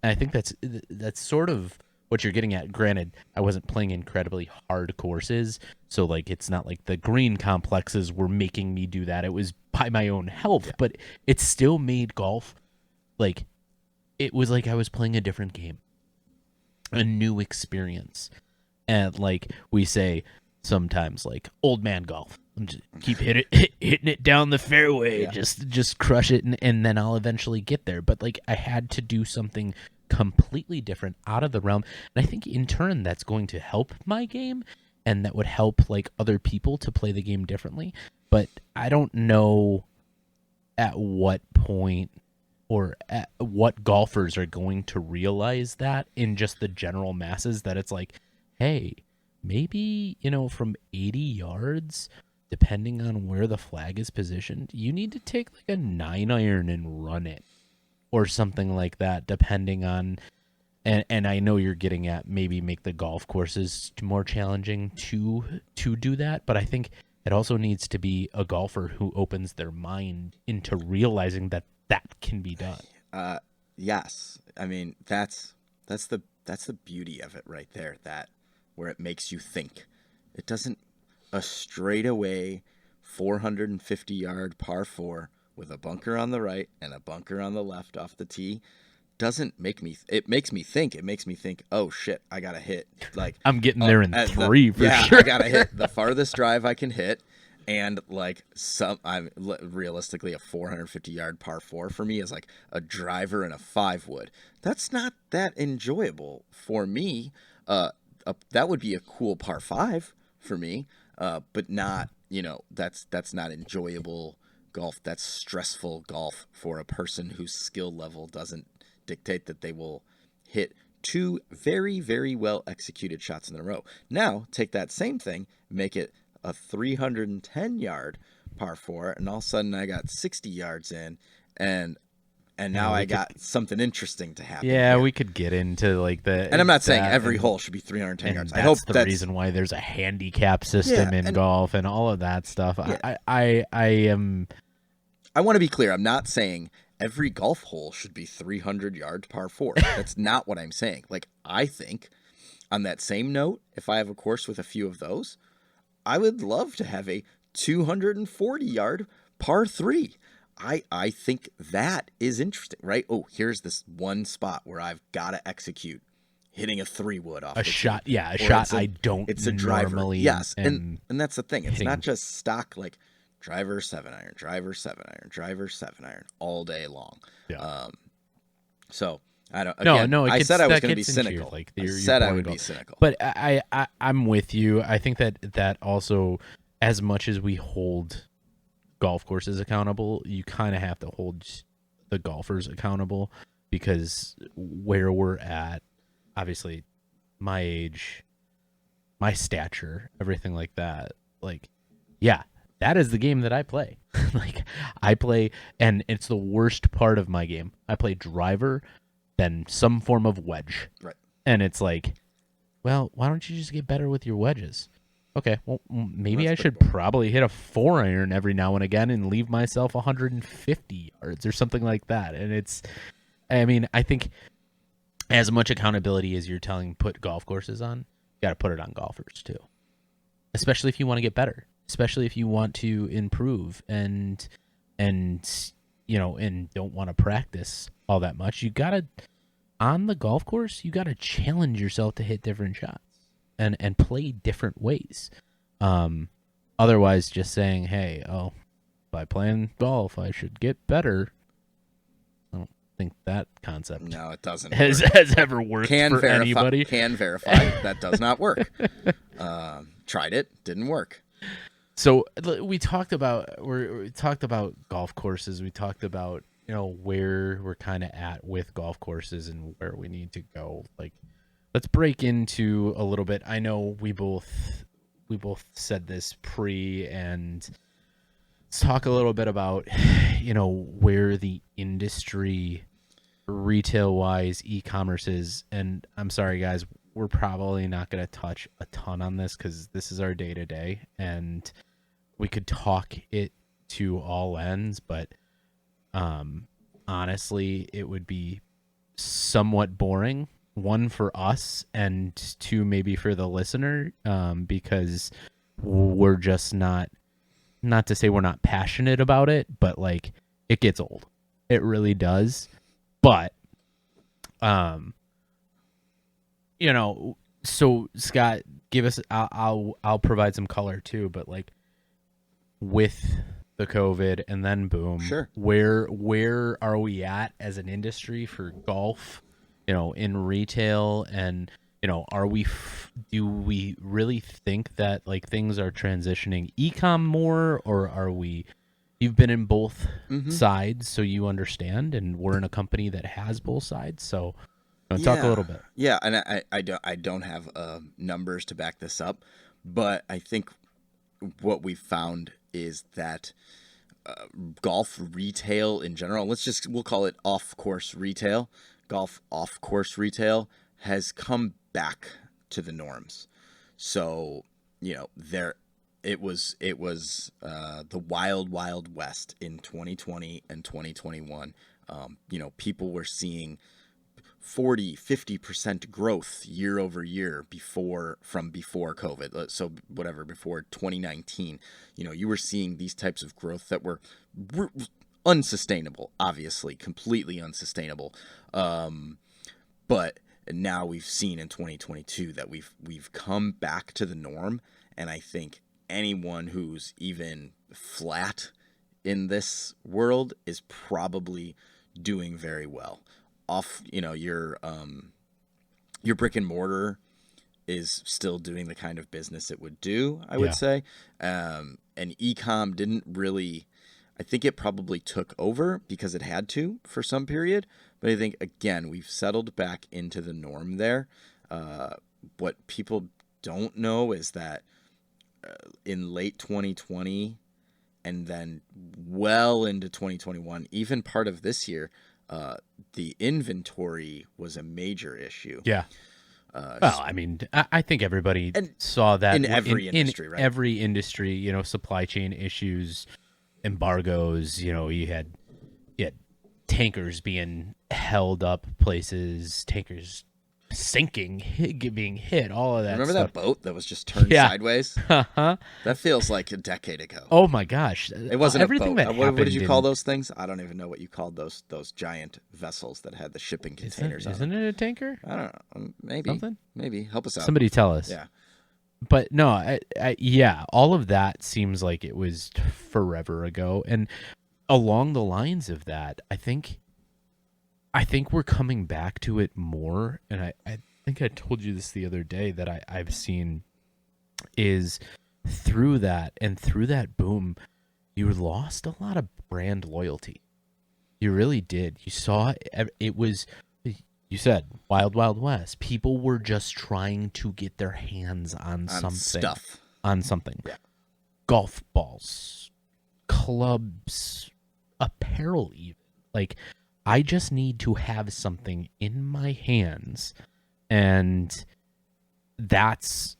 And I think that's sort of what you're getting at. Granted, I wasn't playing incredibly hard courses, so it's not like the green complexes were making me do that. It was by my own health, but it still made golf it was like I was playing a different game, a new experience. And we say sometimes old man golf. just keep hitting it down the fairway, Yeah. just crush it, and then I'll eventually get there. But like I had to do something completely different out of the realm, and I think in turn that's going to help my game, and that would help like other people to play the game differently. But I don't know at what point or at what golfers are going to realize that in just the general masses, that it's like, hey, maybe, from 80 yards, depending on where the flag is positioned, you need to take like a 9-iron and run it or something like that, depending on. And I know you're getting at maybe make the golf courses more challenging to do that, but I think it also needs to be a golfer who opens their mind into realizing that that can be done. Yes. I mean, that's the beauty of it right there, that where it makes you think. It doesn't a straightaway 450-yard par 4 with a bunker on the right and a bunker on the left off the tee doesn't make me it makes me think. It makes me think, oh shit, I gotta hit like I'm getting there in 3 for yeah, sure. I gotta hit the farthest drive I can hit. And like I'm realistically a 450-yard par 4 for me is like a driver and a 5 wood. That's not that enjoyable for me. That would be a cool par 5 for me, but not, that's not enjoyable golf. That's stressful golf for a person whose skill level doesn't dictate that they will hit 2 very, very well executed shots in a row. Now, take that same thing, make it a 310-yard par 4, and all of a sudden I got 60 yards in, and now I got something interesting to happen. Yeah, here. we could get into like the. And I'm not saying every hole should be 310 yards. I hope that's the reason why there's a handicap system in golf and all of that stuff. Yeah. I want to be clear. I'm not saying every golf hole should be 300 yards par 4. That's not what I'm saying. Like, I think on that same note, if I have a course with a few of those, I would love to have a 240-yard par 3. I think that is interesting, right? Oh, here's this one spot where I've got to execute hitting a 3-wood off a the shot. tee. Yeah, a shot I don't. It's a driver. Normally. Yes, and that's the thing. It's hitting. not just stock like driver 7-iron, driver 7-iron, driver 7-iron all day long. Yeah. So I don't. Again, no. I said I was going to be cynical. I said I would be cynical. But I'm with you. I think that also, as much as we hold golf courses accountable, you kind of have to hold the golfers accountable, because where we're at, obviously, my age, my stature, everything like that. Like, yeah, that is the game that I play. Like, I play, and it's the worst part of my game. I play driver, then some form of wedge. Right. And it's like, well, why don't you just get better with your wedges? Okay, well, maybe I should probably hit a 4-iron every now and again and leave myself 150 yards or something like that. And I think as much accountability as you're telling put golf courses on, you got to put it on golfers too. Especially if you want to get better, especially if you want to improve and don't want to practice all that much. You got to, on the golf course, you got to challenge yourself to hit different shots and play different ways. Otherwise, just saying, hey, by playing golf, I should get better. I don't think that concept it doesn't has ever worked for anybody. Can verify that does not work. Tried it, didn't work. So we talked about golf courses. We talked about where we're kind of at with golf courses and where we need to go. Like, let's break into a little bit. I know we both said this and let's talk a little bit about where the industry retail wise e-commerce is. And I'm sorry guys, we're probably not going to touch a ton on this because this is our day to day, and we could talk it to all ends, but honestly, it would be somewhat boring. One, for us, and two, maybe for the listener, because we're just not to say we're not passionate about it, but like, it gets old. It really does. But so Scott, give us, I'll provide some color too, but like, with the COVID, and then boom, Sure. where are we at as an industry for golf, in retail? And are do we really think that like things are transitioning e-com more, or are we? You've been in both Mm-hmm. sides, so you understand, and we're in a company that has both sides, so talk a Yeah, little bit. yeah, and I don't have numbers to back this up, but I think what we found is that golf retail in general, we'll call it off course retail, golf off course retail has come back to the norms. So, there it was the wild west in 2020 and 2021. People were seeing 40-50% growth year over year before COVID. So whatever, before 2019, you were seeing these types of growth that were unsustainable, obviously completely unsustainable. But now we've seen in 2022 that we've come back to the norm, and I think anyone who's even flat in this world is probably doing very well. Off, your brick and mortar is still doing the kind of business it would do, I would Yeah. say. And e-com didn't really, I think it probably took over because it had to for some period. But I think, again, we've settled back into the norm there. What people don't know is that in late 2020 and then well into 2021, even part of this year, the inventory was a major issue. Yeah. Well, I mean, I think everybody And saw that in every industry, right? every industry, supply chain issues, embargoes. You had tankers being held up places, tankers sinking, being hit, all of that Remember stuff. that boat that was just turned Yeah. sideways? Uh-huh. That feels like a decade ago. Oh my gosh! It wasn't everything a boat. that What happened. did you call those things? I don't even know what you called those giant vessels that had the shipping containers on Isn't them. it a tanker? I don't know. Maybe. Something? Maybe. Help us out. Somebody tell us. Yeah. But no, yeah, all of that seems like it was forever ago, and along the lines of that, I think we're coming back to it more, and I think I told you this the other day that I've seen is through that boom, you lost a lot of brand loyalty. You really did. You saw it was, you said, Wild Wild West. People were just trying to get their hands on something. Stuff. On something. Yeah. Golf balls, clubs, apparel even. Like, I just need to have something in my hands, and that's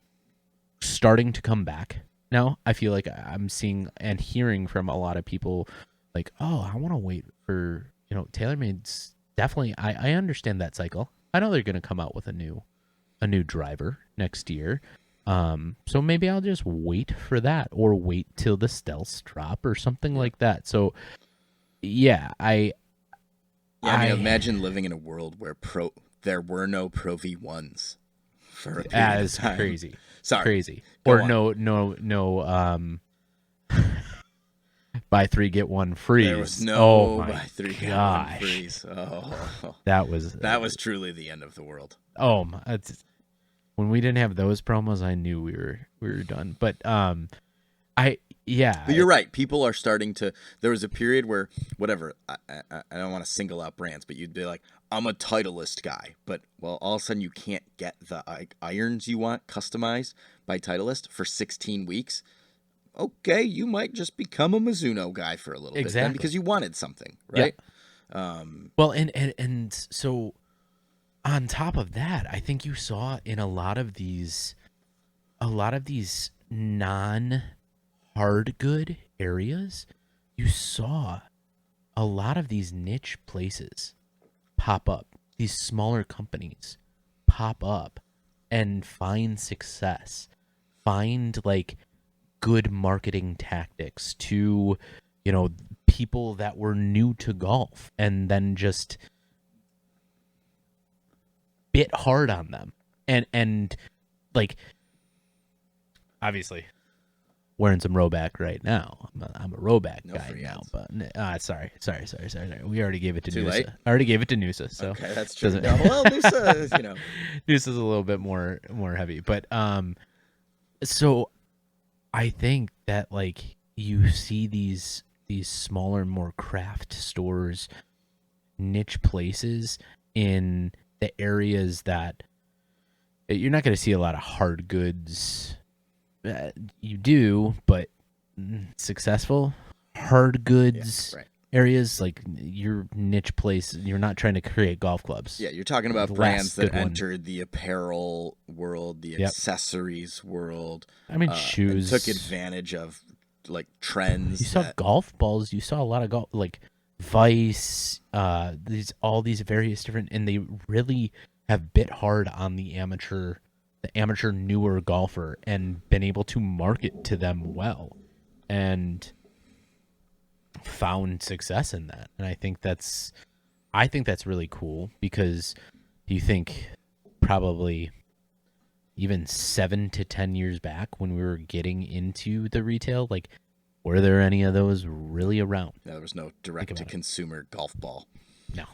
starting to come back now. I feel like I'm seeing and hearing from a lot of people like, oh, I want to wait for, TaylorMade's definitely, I understand that cycle. I know they're going to come out with a new driver next year. So maybe I'll just wait for that, or wait till the stealths drop or something like that. So yeah, I mean, imagine living in a world where there were no Pro V1s for a period as of time. crazy. Sorry. Crazy. Go Or on. no buy 3 get 1 free. There was no oh my buy 3 get 1 gosh. freeze. Oh, That was truly the end of the world. oh my, when we didn't have those promos, I knew we were done. But But you're right. People are starting to. There was a period where whatever. I don't want to single out brands, but you'd be like, I'm a Titleist guy, but well, all of a sudden you can't get the irons you want customized by Titleist for 16 weeks. Okay, you might just become a Mizuno guy for a little bit then because you wanted something, right? Yeah. Well, and so on top of that, I think you saw in a lot of these non hard good areas, you saw a lot of these niche places pop up, these smaller companies pop up and find success, find like good marketing tactics to, people that were new to golf, and then just bit hard on them. And like, obviously wearing some Roback right now. I'm a Roback No guy free now, ads. but sorry. We already gave it to Too Noosa. late? I already gave it to Noosa, so Okay, that's true. doesn't- No, well, Noosa, Noosa's a little bit more heavy, but so I think that like you see these smaller, more craft stores, niche places in the areas that you're not going to see a lot of hard goods. You do, but successful hard goods right. areas, like your niche place. You're not trying to create golf clubs. Yeah, you're talking about The brands last that good one. entered the apparel world, the Yep. accessories world. I mean, and shoes. took advantage of like trends. You saw that, golf balls. You saw a lot of golf, like Vice. All these various different, and they really have bit hard on the amateur newer golfer, and been able to market to them well, and found success in that. And I think that's really cool, because you think probably even 7 to 10 years back when we were getting into the retail, like, were there any of those really around? there was no direct-to-consumer golf ball No,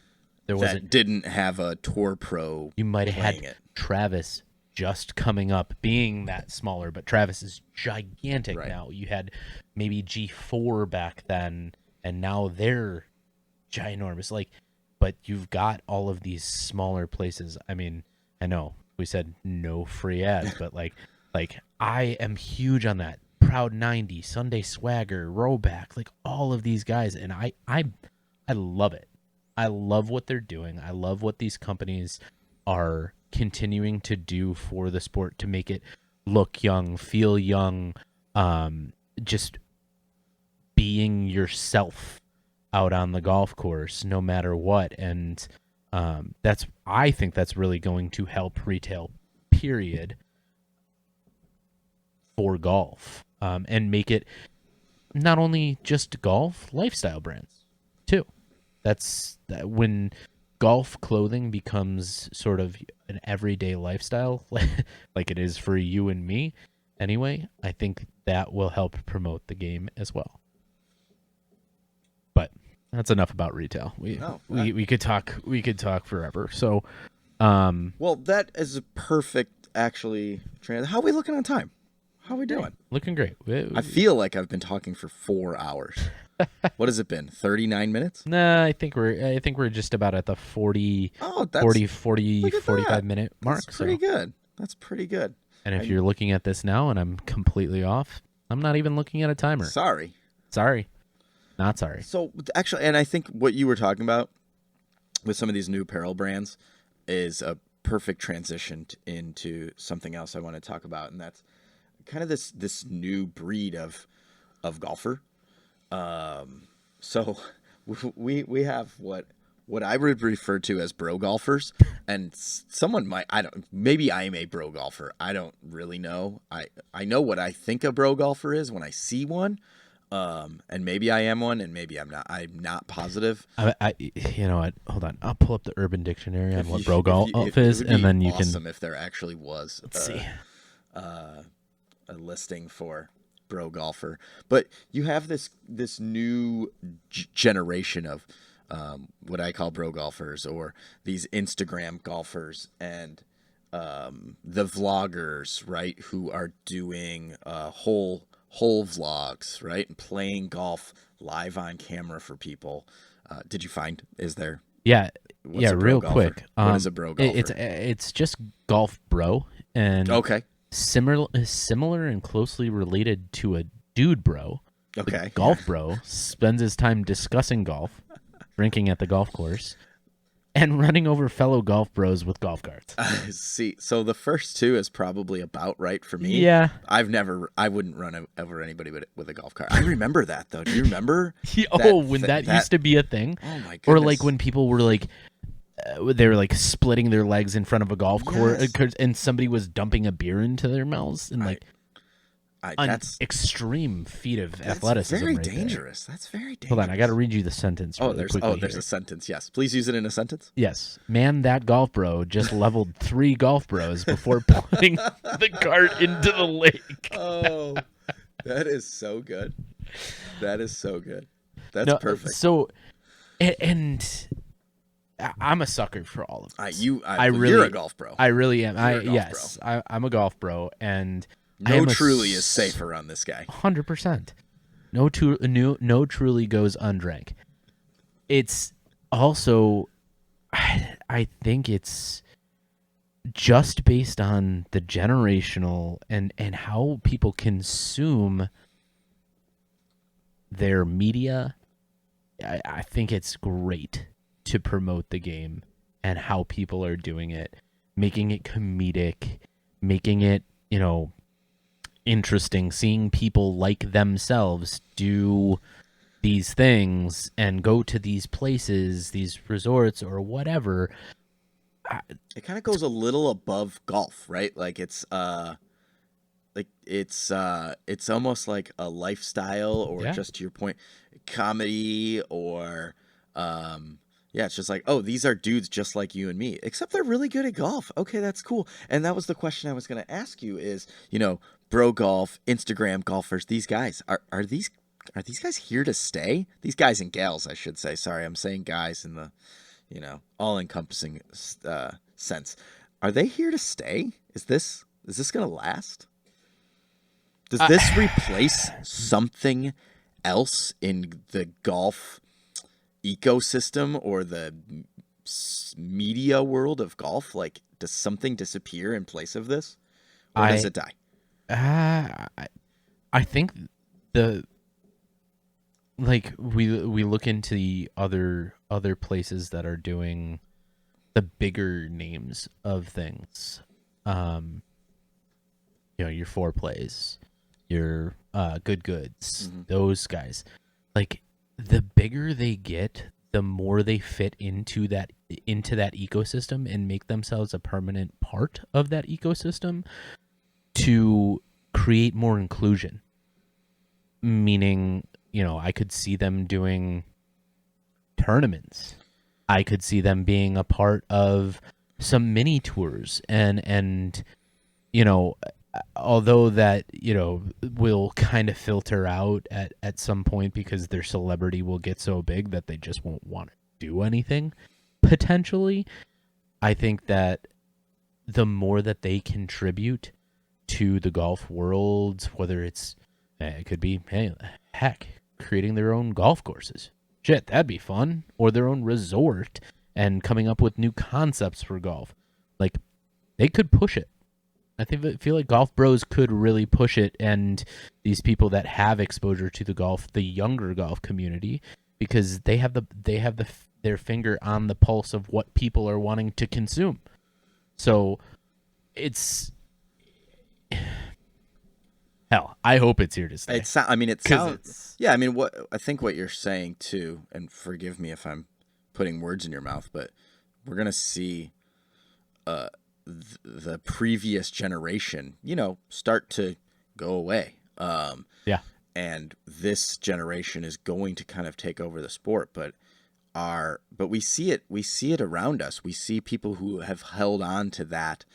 there that wasn't. didn't have a Tour Pro. You might have playing had it. Travis just coming up, being that smaller, but Travis is gigantic Right. now. You had maybe G4 back then, and now they're ginormous. Like, but you've got all of these smaller places. I mean, I know we said no free ads, but like I am huge on that. Proud 90, Sunday Swagger, Roback, like all of these guys, and I love it. I love what they're doing. I love what these companies are continuing to do for the sport to make it look young, feel young, just being yourself out on the golf course no matter what. And I think that's really going to help retail, period, for golf, and make it not only just golf, lifestyle brands too. That's when golf clothing becomes sort of an everyday lifestyle, like it is for you and me anyway. I think that will help promote the game as well. But that's enough about retail. We could talk forever. So Well, that is a perfect actually. How are we looking on time? How are we doing? looking great. I feel like I've been talking for 4 hours. What has it been? 39 minutes? Nah, I think we're just about at the 40, Oh, that's 40, look at 45 that. minute mark. That's pretty So, good. That's pretty good. and if you're looking at this now and I'm completely off, I'm not even looking at a timer. Sorry. Sorry. Not sorry. So actually, and I think what you were talking about with some of these new apparel brands is a perfect transition into something else I want to talk about, and that's kind of this new breed of golfer. So we have what I would refer to as bro golfers, and someone might, maybe I am a bro golfer. I don't really know. I know what I think a bro golfer is when I see one. And maybe I am one, and maybe I'm not. I'm not positive. You know what? Hold on. I'll pull up the Urban Dictionary on what bro If golf is, it would and be then you awesome can if there actually was see. a listing for bro golfer. But you have this new generation of what I call bro golfers, or these Instagram golfers, and the vloggers, right, who are doing whole vlogs, right, and playing golf live on camera for people. Did you find, is there? Yeah, What's yeah. a bro Real golfer? quick. What is a bro golfer? It's just golf bro, and Okay. similar and closely related to a dude bro. Okay. Golf bro spends his time discussing golf, drinking at the golf course, and running over fellow golf bros with golf carts. See, so the first two is probably about right for me. Yeah. I wouldn't run over anybody with a golf cart. I remember that though. Do you remember? When that used to be a thing. Oh my goodness. Or like when people were like, they were like splitting their legs in front of a golf course, and somebody was dumping a beer into their mouths, and like an that's extreme feat of athleticism. very right there. dangerous. That's very dangerous. Hold on, I got to read you the sentence. Oh, really there's quickly there's here. a sentence. Yes, please use it in a sentence. Yes, man, that golf bro just leveled 3 golf bros before putting the cart into the lake. Oh, That is so good. That is so good. That's No, perfect. so and I'm a sucker for all of this. You're a golf bro. I really am. You're a golf bro. I'm a golf bro, and I No am truly is safe around this guy. 100%. No truly goes undrank. It's also, I think it's just based on the generational and how people consume their media. I think it's great to promote the game and how people are doing it, making it comedic, making it, interesting, seeing people like themselves do these things and go to these places, these resorts or whatever. It kind of goes a little above golf, right? Like it's almost like a lifestyle, or just to your point, comedy, or it's just like, oh, these are dudes just like you and me, except they're really good at golf. Okay, that's cool. And that was the question I was going to ask you is, bro golf, Instagram golfers, these guys, are these guys here to stay? These guys and gals, I should say. Sorry, I'm saying guys in the, all-encompassing sense. Are they here to stay? Is this going to last? Does this replace something else in the golf ecosystem or the media world of golf? Like, does something disappear in place of this, or does it die? I think we look into the other places that are doing the bigger names of things. Your foreplays, your good goods, those guys. Like, the bigger they get, the more they fit into that ecosystem and make themselves a permanent part of that ecosystem to create more inclusion. Meaning, I could see them doing tournaments. I could see them being a part of some mini tours and although that, will kind of filter out at some point because their celebrity will get so big that they just won't want to do anything, potentially. I think that the more that they contribute to the golf world, whether it could be, heck, creating their own golf courses. Shit, that'd be fun. Or their own resort and coming up with new concepts for golf. Like, they could push it. I feel like golf bros could really push it, and these people that have exposure to the younger golf community, because they have their finger on the pulse of what people are wanting to consume. So it's hell. I hope it's here to stay. It sounds. Yeah, I mean, what you're saying too, and forgive me if I'm putting words in your mouth, but we're gonna see the previous generation, start to go away. And this generation is going to kind of take over the sport, but we see it around us. We see people who have held on to that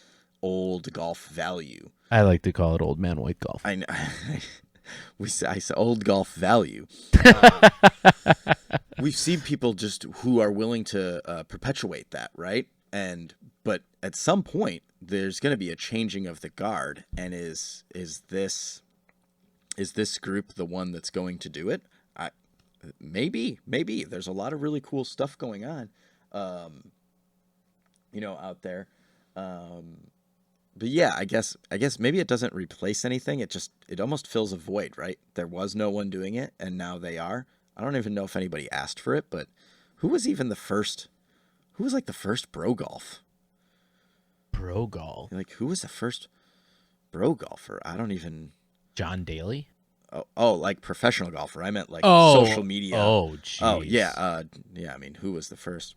old golf value. I like to call it old man white golf. I know. I say old golf value. We've seen people just who are willing to perpetuate that, right? But at some point, there's going to be a changing of the guard, and is this group the one that's going to do it? Maybe. There's a lot of really cool stuff going on, out there. But yeah, I guess maybe it doesn't replace anything. It almost fills a void, right? There was no one doing it, and now they are. I don't even know if anybody asked for it, but who was the first bro golf? Bro golf? Like, who was the first bro golfer? I don't even... John Daly? Oh, like professional golfer. I meant like social media. Oh, jeez. Oh, yeah. I mean, who was the first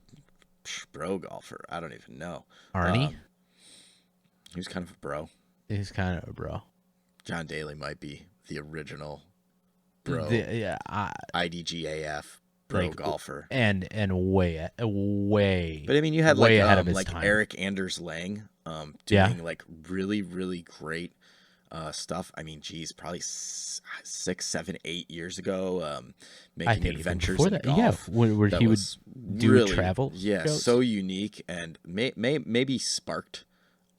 bro golfer? I don't even know. Arnie? He was kind of a bro. He's kind of a bro. John Daly might be the original bro. IDGAF pro golfer. And way. But I mean, you had ahead of his like time. Eric Anders Lang doing like really, really great stuff. I mean, geez, probably 6, 7, 8 years ago, I making think even adventures before in that, golf. where That he would was do really, travel yeah, shows. so unique, and maybe sparked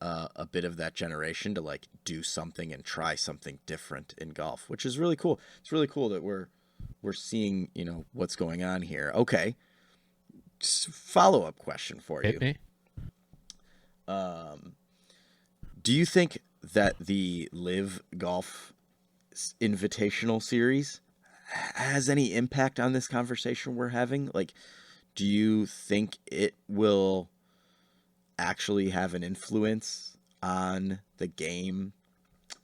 a bit of that generation to like do something and try something different in golf, which is really cool. It's really cool that we're seeing, what's going on here. Okay, follow-up question for Hit you. me. Do you think that the Live Golf Invitational Series has any impact on this conversation we're having? Like, do you think it will actually have an influence on the game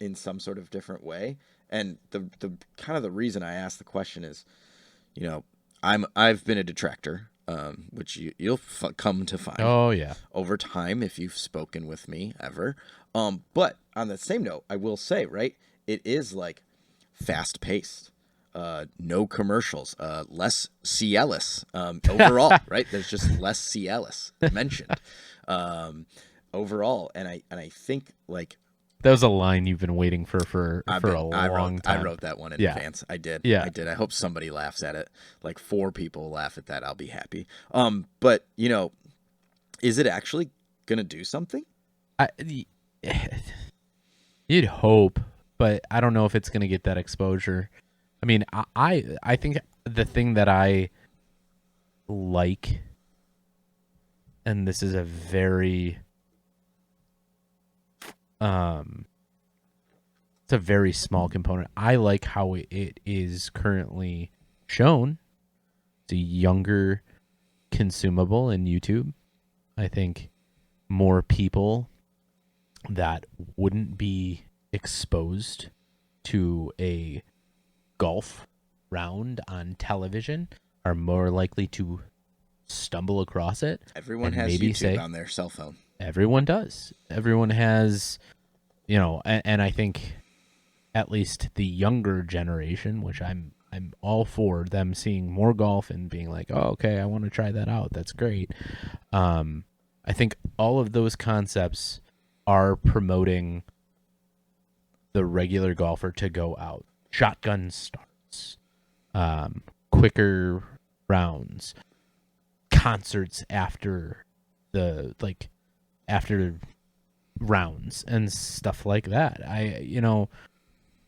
in some sort of different way? And the kind of the reason I asked the question is, I've been a detractor, which you'll come to find Oh yeah. over time if you've spoken with me ever. But on the same note, I will say, right, it is like fast paced, no commercials, less Cialis, overall, right? There's just less Cialis mentioned, overall. And I think like, That was a line you've been waiting for a long time. I wrote that one in Yeah. advance. I did. Yeah. I did. I hope somebody laughs at it. Like 4 people laugh at that. I'll be happy. But is it actually gonna do something? You'd hope, but I don't know if it's going to get that exposure. I mean, I think the thing that I like, and this is a very it's a very small component. I like how it is currently shown. It's a younger consumable in YouTube. I think more people that wouldn't be exposed to a golf round on television are more likely to stumble across it. Everyone has maybe YouTube on their cell phone. Everyone does. Everyone has, and I think at least the younger generation, which I'm all for them seeing more golf and being like, oh, okay, I want to try that out. That's great. I think all of those concepts are promoting the regular golfer to go out. Shotgun starts, quicker rounds, concerts after after rounds and stuff like that.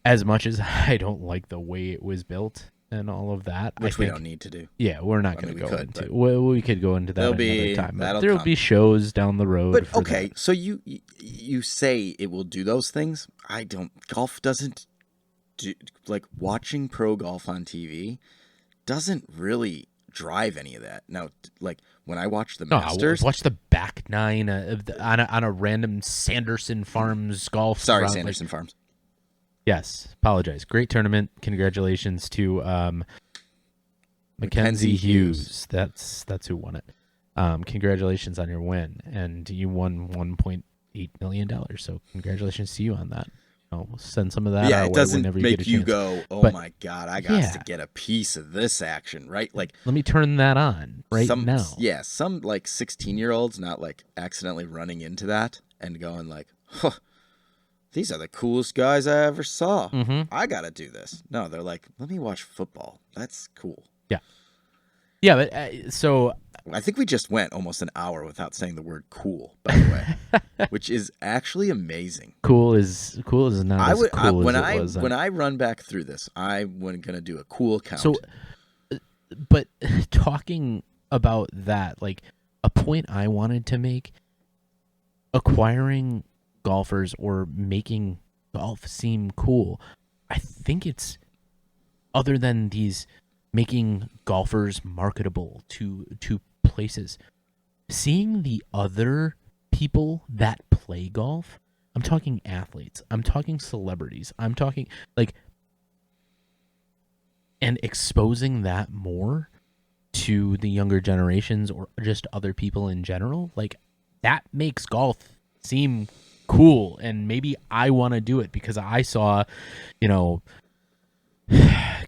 As much as I don't like the way it was built and all of that, which we don't need to do. Yeah, we're not going to go into. We could go into that another time. There'll be shows down the road. But okay, so you say it will do those things. I don't. Golf doesn't do, like watching pro golf on TV doesn't really drive any of that. Now, like when I watch the Masters, watch the back nine on a random Sanderson Farms golf. Sorry, round, Sanderson Farms. Yes, apologize. Great tournament. Congratulations to Mackenzie Hughes. That's who won it. Congratulations on your win, and you won $1.8 million. So congratulations to you on that. We'll send some of that. Yeah, our it way doesn't whenever make you you go, "Oh my God, I got to get a piece of this action," right? Like, let me turn that on now. Yeah, some like 16-year-olds not like accidentally running into that and going like, "Huh, these are the coolest guys I ever saw. Mm-hmm. I got to do this." No, they're like, "Let me watch football. That's cool." Yeah. Yeah, but so I think we just went almost an hour without saying the word "cool," by the way, which is actually amazing. Cool is not as cool as it was. When I run back through this, I'm going to do a cool count. So, but talking about that, like a point I wanted to make, acquiring golfers or making golf seem cool, I think it's other than these making golfers marketable to places, seeing the other people that play golf. I'm talking athletes, I'm talking celebrities, I'm talking and exposing that more to the younger generations or just other people in general, like that makes golf seem cool, and maybe I want to do it because I saw,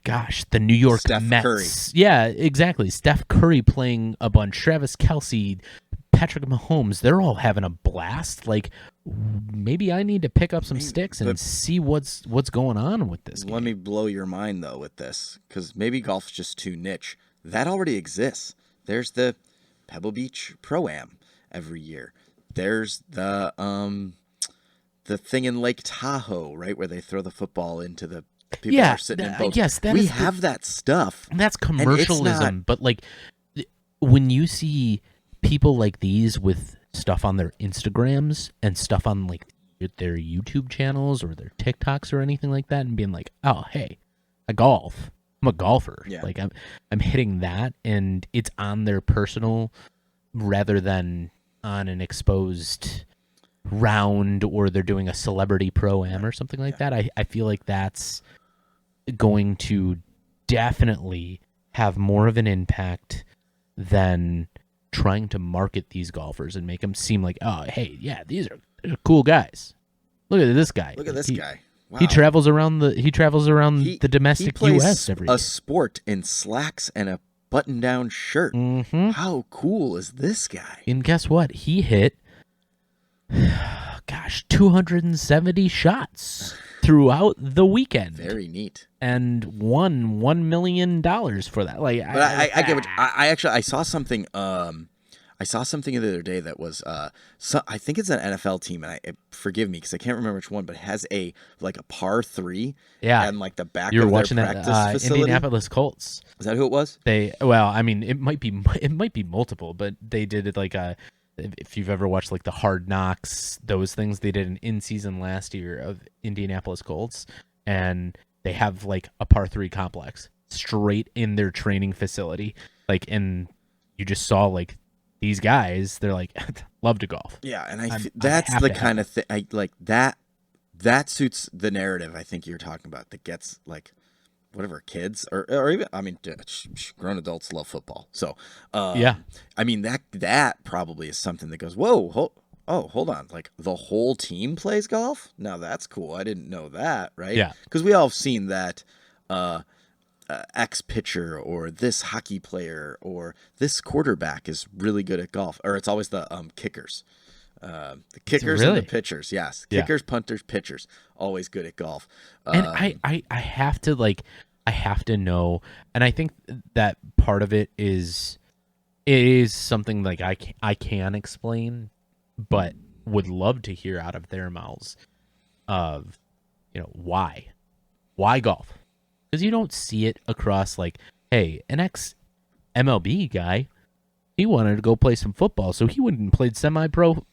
gosh, the New York Steph Mets. Curry. Yeah, exactly. Steph Curry playing a bunch. Travis Kelce, Patrick Mahomes. They're all having a blast. Like, maybe I need to pick up some sticks and but see what's going on with this let game. me blow your mind though with this, because maybe golf's just too niche. That already exists. There's the Pebble Beach Pro-Am every year. There's the thing in Lake Tahoe, right, where they throw the football into the people that Yeah, are sitting in boats. yes, We have that stuff. that's And it's commercialism, not. but like when you see people like these with stuff on their Instagrams and stuff on like their YouTube channels or their TikToks or anything like that, and being like, "Oh, hey, I golf. I'm a golfer. Yeah. Like I'm hitting that, and it's on their personal rather than on an exposed round, or they're doing a celebrity pro-am or something like that." I feel like that's going to definitely have more of an impact than trying to market these golfers and make them seem like, oh, hey, yeah, these are cool guys. Look at this guy. Look at this guy. Wow. He travels around the He domestic plays U.S. every a year. sport in slacks and a button-down shirt. Mm-hmm. How cool is this guy? And guess what? He hit, gosh, 270 shots throughout the weekend. Very neat. And won $1 million for that. Like, But I get what I actually I saw something. I saw something the other day that was I think it's an NFL team, and forgive me because I can't remember which one, but it has a par 3. Yeah. And like the back You're of watching their that practice facility. Indianapolis Colts. Is that who it was? I mean, it might be multiple, but they did it like if you've ever watched like the Hard Knocks, those things, they did an in-season last year of Indianapolis Colts, and they have like a par 3 complex straight in their training facility. Like, and you just saw like these guys, they're like, love to golf. Yeah, and that's the kind of thing I like that suits the narrative I think you're talking about, that gets like whatever kids or even, I mean, grown adults love football. So yeah, I mean that probably is something that goes, whoa, hold on, like the whole team plays golf? Now that's cool. I didn't know that, right? Yeah, because we all have seen that X pitcher or this hockey player or this quarterback is really good at golf, or it's always the kickers. The kickers and the pitchers, yes. Kickers, punters, pitchers, always good at golf. And I have to know, and I think that part of it is something like I can explain, but would love to hear out of their mouths of, why golf? Because you don't see it across like, hey, an ex MLB guy, he wanted to go play some football, so he went and played semi-pro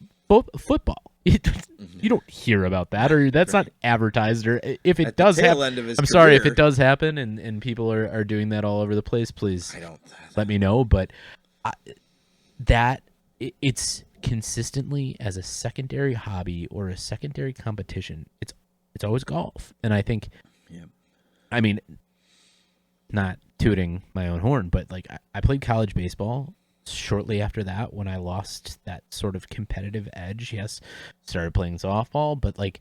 football. You don't hear about that, or that's not advertised, or if it does happen. I'm sorry if it does happen, and people are doing that all over the place. Please let me know. But it's consistently as a secondary hobby or a secondary competition. It's always golf, and I think. Yeah. I mean, not tooting my own horn, but like I played college baseball. Shortly after that, when I lost that sort of competitive edge, yes, started playing softball, but like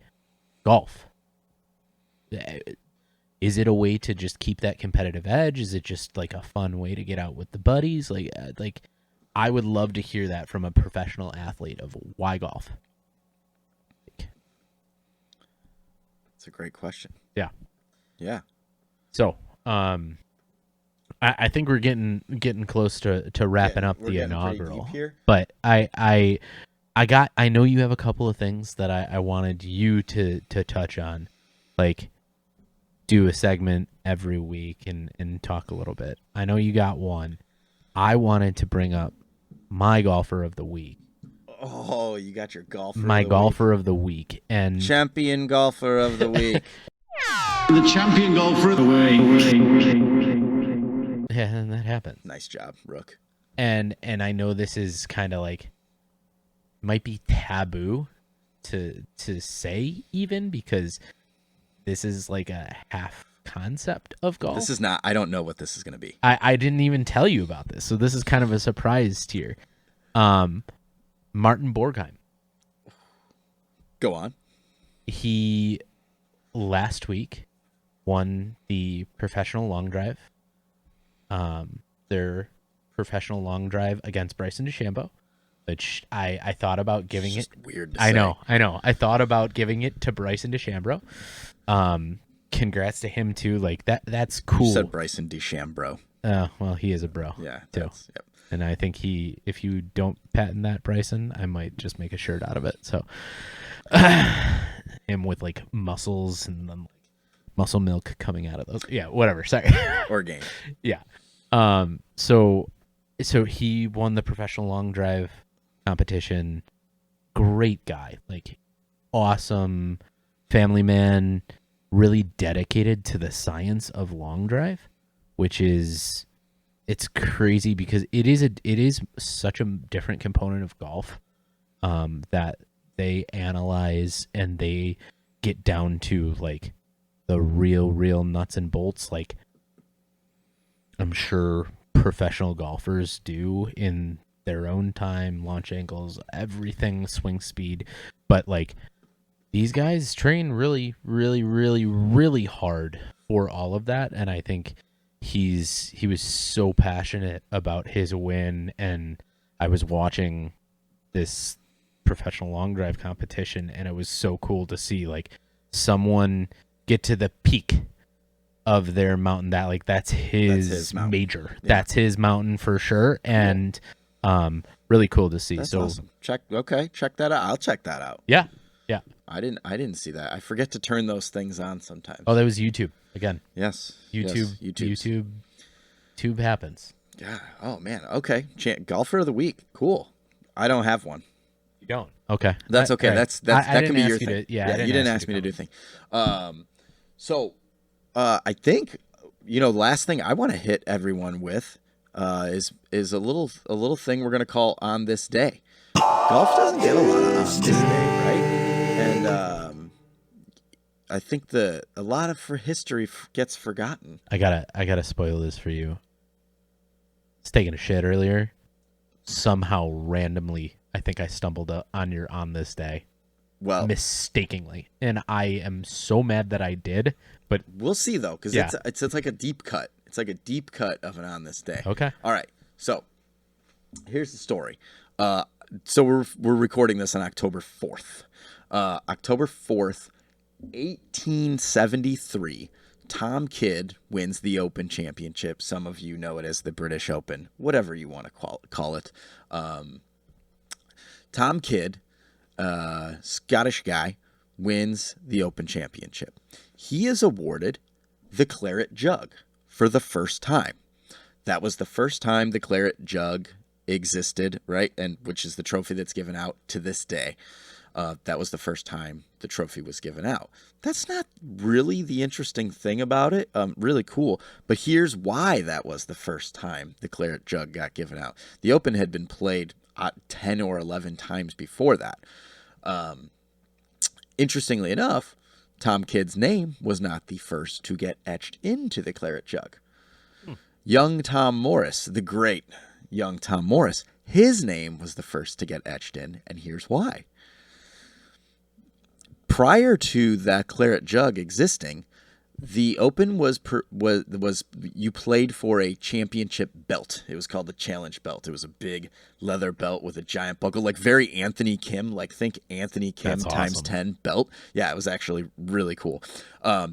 golf. Is it a way to just keep that competitive edge? Is it just like a fun way to get out with the buddies? Like I would love to hear that from a professional athlete of why golf. It's a great question. Yeah. Yeah. So, I think we're getting close to wrapping up the inaugural. But I know you have a couple of things that I wanted you to touch on, like do a segment every week and talk a little bit. I know you got one. I wanted to bring up my golfer of the week. Oh, you got your golfer. My golfer of the week and champion golfer of the week. The champion golfer of the week. Yeah, and that happened. Nice job, Rook. And I know this is kind of like might be taboo to say, even because this is like a half concept of golf. This is not. I don't know what this is going to be. I didn't even tell you about this, so this is kind of a surprise here. Martin Borgheim. Go on. He last week won the professional long drive. Their professional long drive against Bryson DeChambeau. which I thought about giving it. Weird to I say. know. I thought about giving it to Bryson DeChambeau. Congrats to him too. Like that's cool. You said Bryson DeChambeau. Well, he is a bro. Yeah, too. yep. And I think if you don't patent that, Bryson, I might just make a shirt out of it. So, him with like muscles and then muscle milk coming out of those. Yeah, whatever. Sorry. Orgain. Yeah. So he won the professional long drive competition. Great guy, like awesome family man, really dedicated to the science of long drive, which is it's crazy because it is such a different component of golf that they analyze and they get down to like the real nuts and bolts, like I'm sure professional golfers do in their own time, launch angles, everything, swing speed. But like these guys train really, really, really, really hard for all of that. And I think he was so passionate about his win. And I was watching this professional long drive competition and it was so cool to see like someone get to the peak of their mountain. That's his major. Yeah. That's his mountain for sure. And really cool to see. That's awesome. Check that out. I'll check that out. Yeah. I didn't see that. I forget to turn those things on sometimes. Oh, that was YouTube again. Yes. YouTube happens. Yeah. Oh man. Okay. Golfer of the week. Cool. I don't have one. You don't. Okay. That's okay. Right. That can be your thing. You didn't ask me to do a thing. So I think last thing I want to hit everyone with is a little thing we're gonna call On This Day. Golf doesn't get a lot of On This Day, right? And I think a lot of history gets forgotten. I gotta spoil this for you. I was taking a shit earlier. Somehow randomly, I think I stumbled on your On This Day. Well, mistakenly, and I am so mad that I did. But we'll see though, because it's like a deep cut. It's like a deep cut of an On This Day. Okay. All right. So here's the story. So we're recording this on October 4th. October 4th, 1873. Tom Kidd wins the Open Championship. Some of you know it as the British Open, whatever you want to call it. Tom Kidd, Scottish guy, wins the Open Championship. He is awarded the Claret Jug for the first time. That was the first time the Claret Jug existed, right? And which is the trophy that's given out to this day. That was the first time the trophy was given out. That's not really the interesting thing about it. Really cool. But here's why that was the first time the Claret Jug got given out. The Open had been played 10 or 11 times before that. Interestingly enough, Tom Kidd's name was not the first to get etched into the Claret Jug. Young Tom Morris, the great young Tom Morris, his name was the first to get etched in, and here's why. Prior to that Claret Jug existing, the Open was you played for a championship belt. It was called the Challenge Belt. It was a big leather belt with a giant buckle, like very Anthony Kim, like think Anthony Kim That's times awesome. 10 belt. Yeah, it was actually really cool. A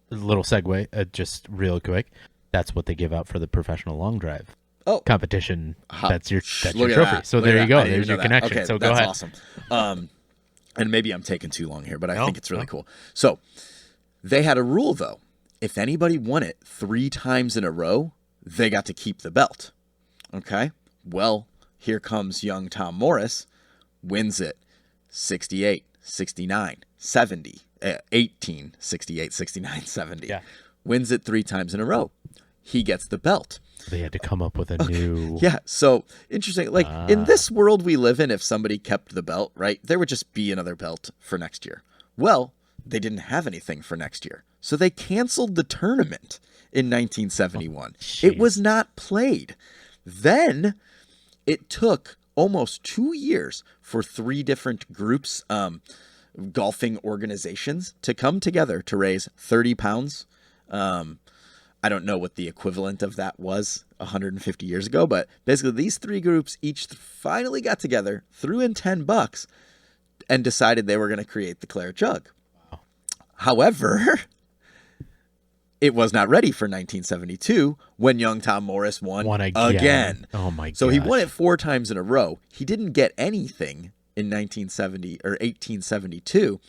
little segue, just real quick. That's what they give out for the professional long drive competition. That's your trophy. So there you go. There's your connection. Okay, so go ahead. That's awesome. And maybe I'm taking too long here, but I think it's really cool. So they had a rule, though. If anybody won it 3 times in a row, they got to keep the belt. Okay? Well, here comes young Tom Morris, wins it 68, 69, 70, 18, 68, 69, 70. Yeah. Wins it 3 times in a row. He gets the belt. They had to come up with a new... Yeah, so interesting. Like in this world we live in, if somebody kept the belt, right, there would just be another belt for next year. Well, they didn't have anything for next year. So they canceled the tournament in 1971. It was not played. Then it took almost 2 years for 3 different groups, golfing organizations, to come together to raise 30 pounds. I don't know what the equivalent of that was 150 years ago, but basically these three groups each finally got together, threw in $10, and decided they were going to create the claret jug. Wow. However, it was not ready for 1972 when young Tom Morris won again. Oh my god! So he won it 4 times in a row. He didn't get anything in 1970 or 1872.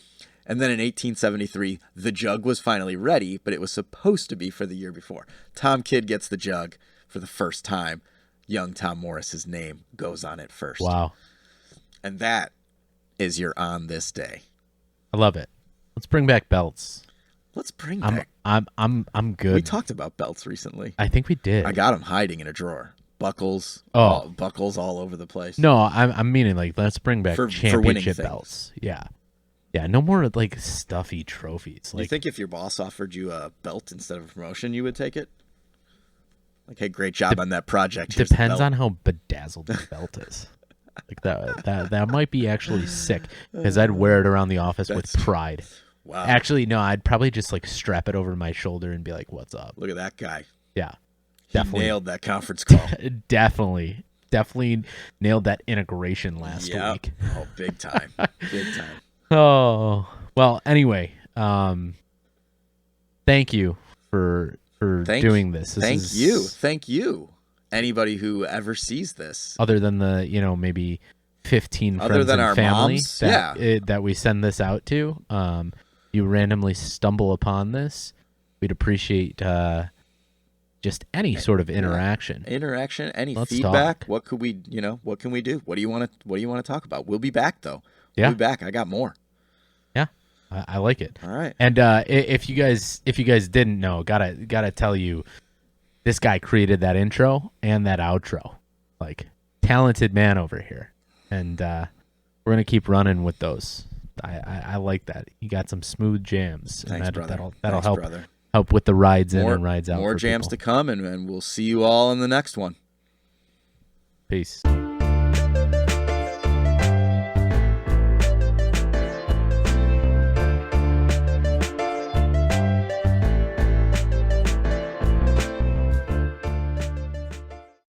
And then in 1873, the jug was finally ready, but it was supposed to be for the year before. Tom Kidd gets the jug for the first time. Young Tom Morris's name goes on it first. Wow. And that is your On This Day. I love it. Let's bring back belts. Let's bring back. I'm good. We talked about belts recently. I think we did. I got them hiding in a drawer. Buckles. Oh. Buckles all over the place. No, I'm meaning like let's bring back for championship belts. Yeah. Yeah, no more like stuffy trophies. Like, you think if your boss offered you a belt instead of a promotion, you would take it? Like, hey, great job on that project. Here's depends on how bedazzled the belt is. Like that might be actually sick because I'd wear it around the office with pride. Wow. Actually, no, I'd probably just like strap it over my shoulder and be like, "What's up?" Look at that guy. Yeah, he nailed that conference call. Definitely nailed that integration last week. Oh, big time, big time. Oh, well, anyway, thank you for doing this. Thank you. Anybody who ever sees this. Other than the, maybe 15 other friends than and our family moms, that we send this out to, you randomly stumble upon this, we'd appreciate just any sort of interaction. Any Let's feedback. talk. What can we do? What do you want to talk about? We'll be back though. Yeah. We'll be back. I got more. Yeah. I like it. All right. And if you guys didn't know, gotta tell you, this guy created that intro and that outro. Like, talented man over here. And we're gonna keep running with those. I like that. You got some smooth jams. Thanks, and brother. That'll Thanks, help help with the rides in and rides out. More jams to come, and we'll see you all in the next one. Peace.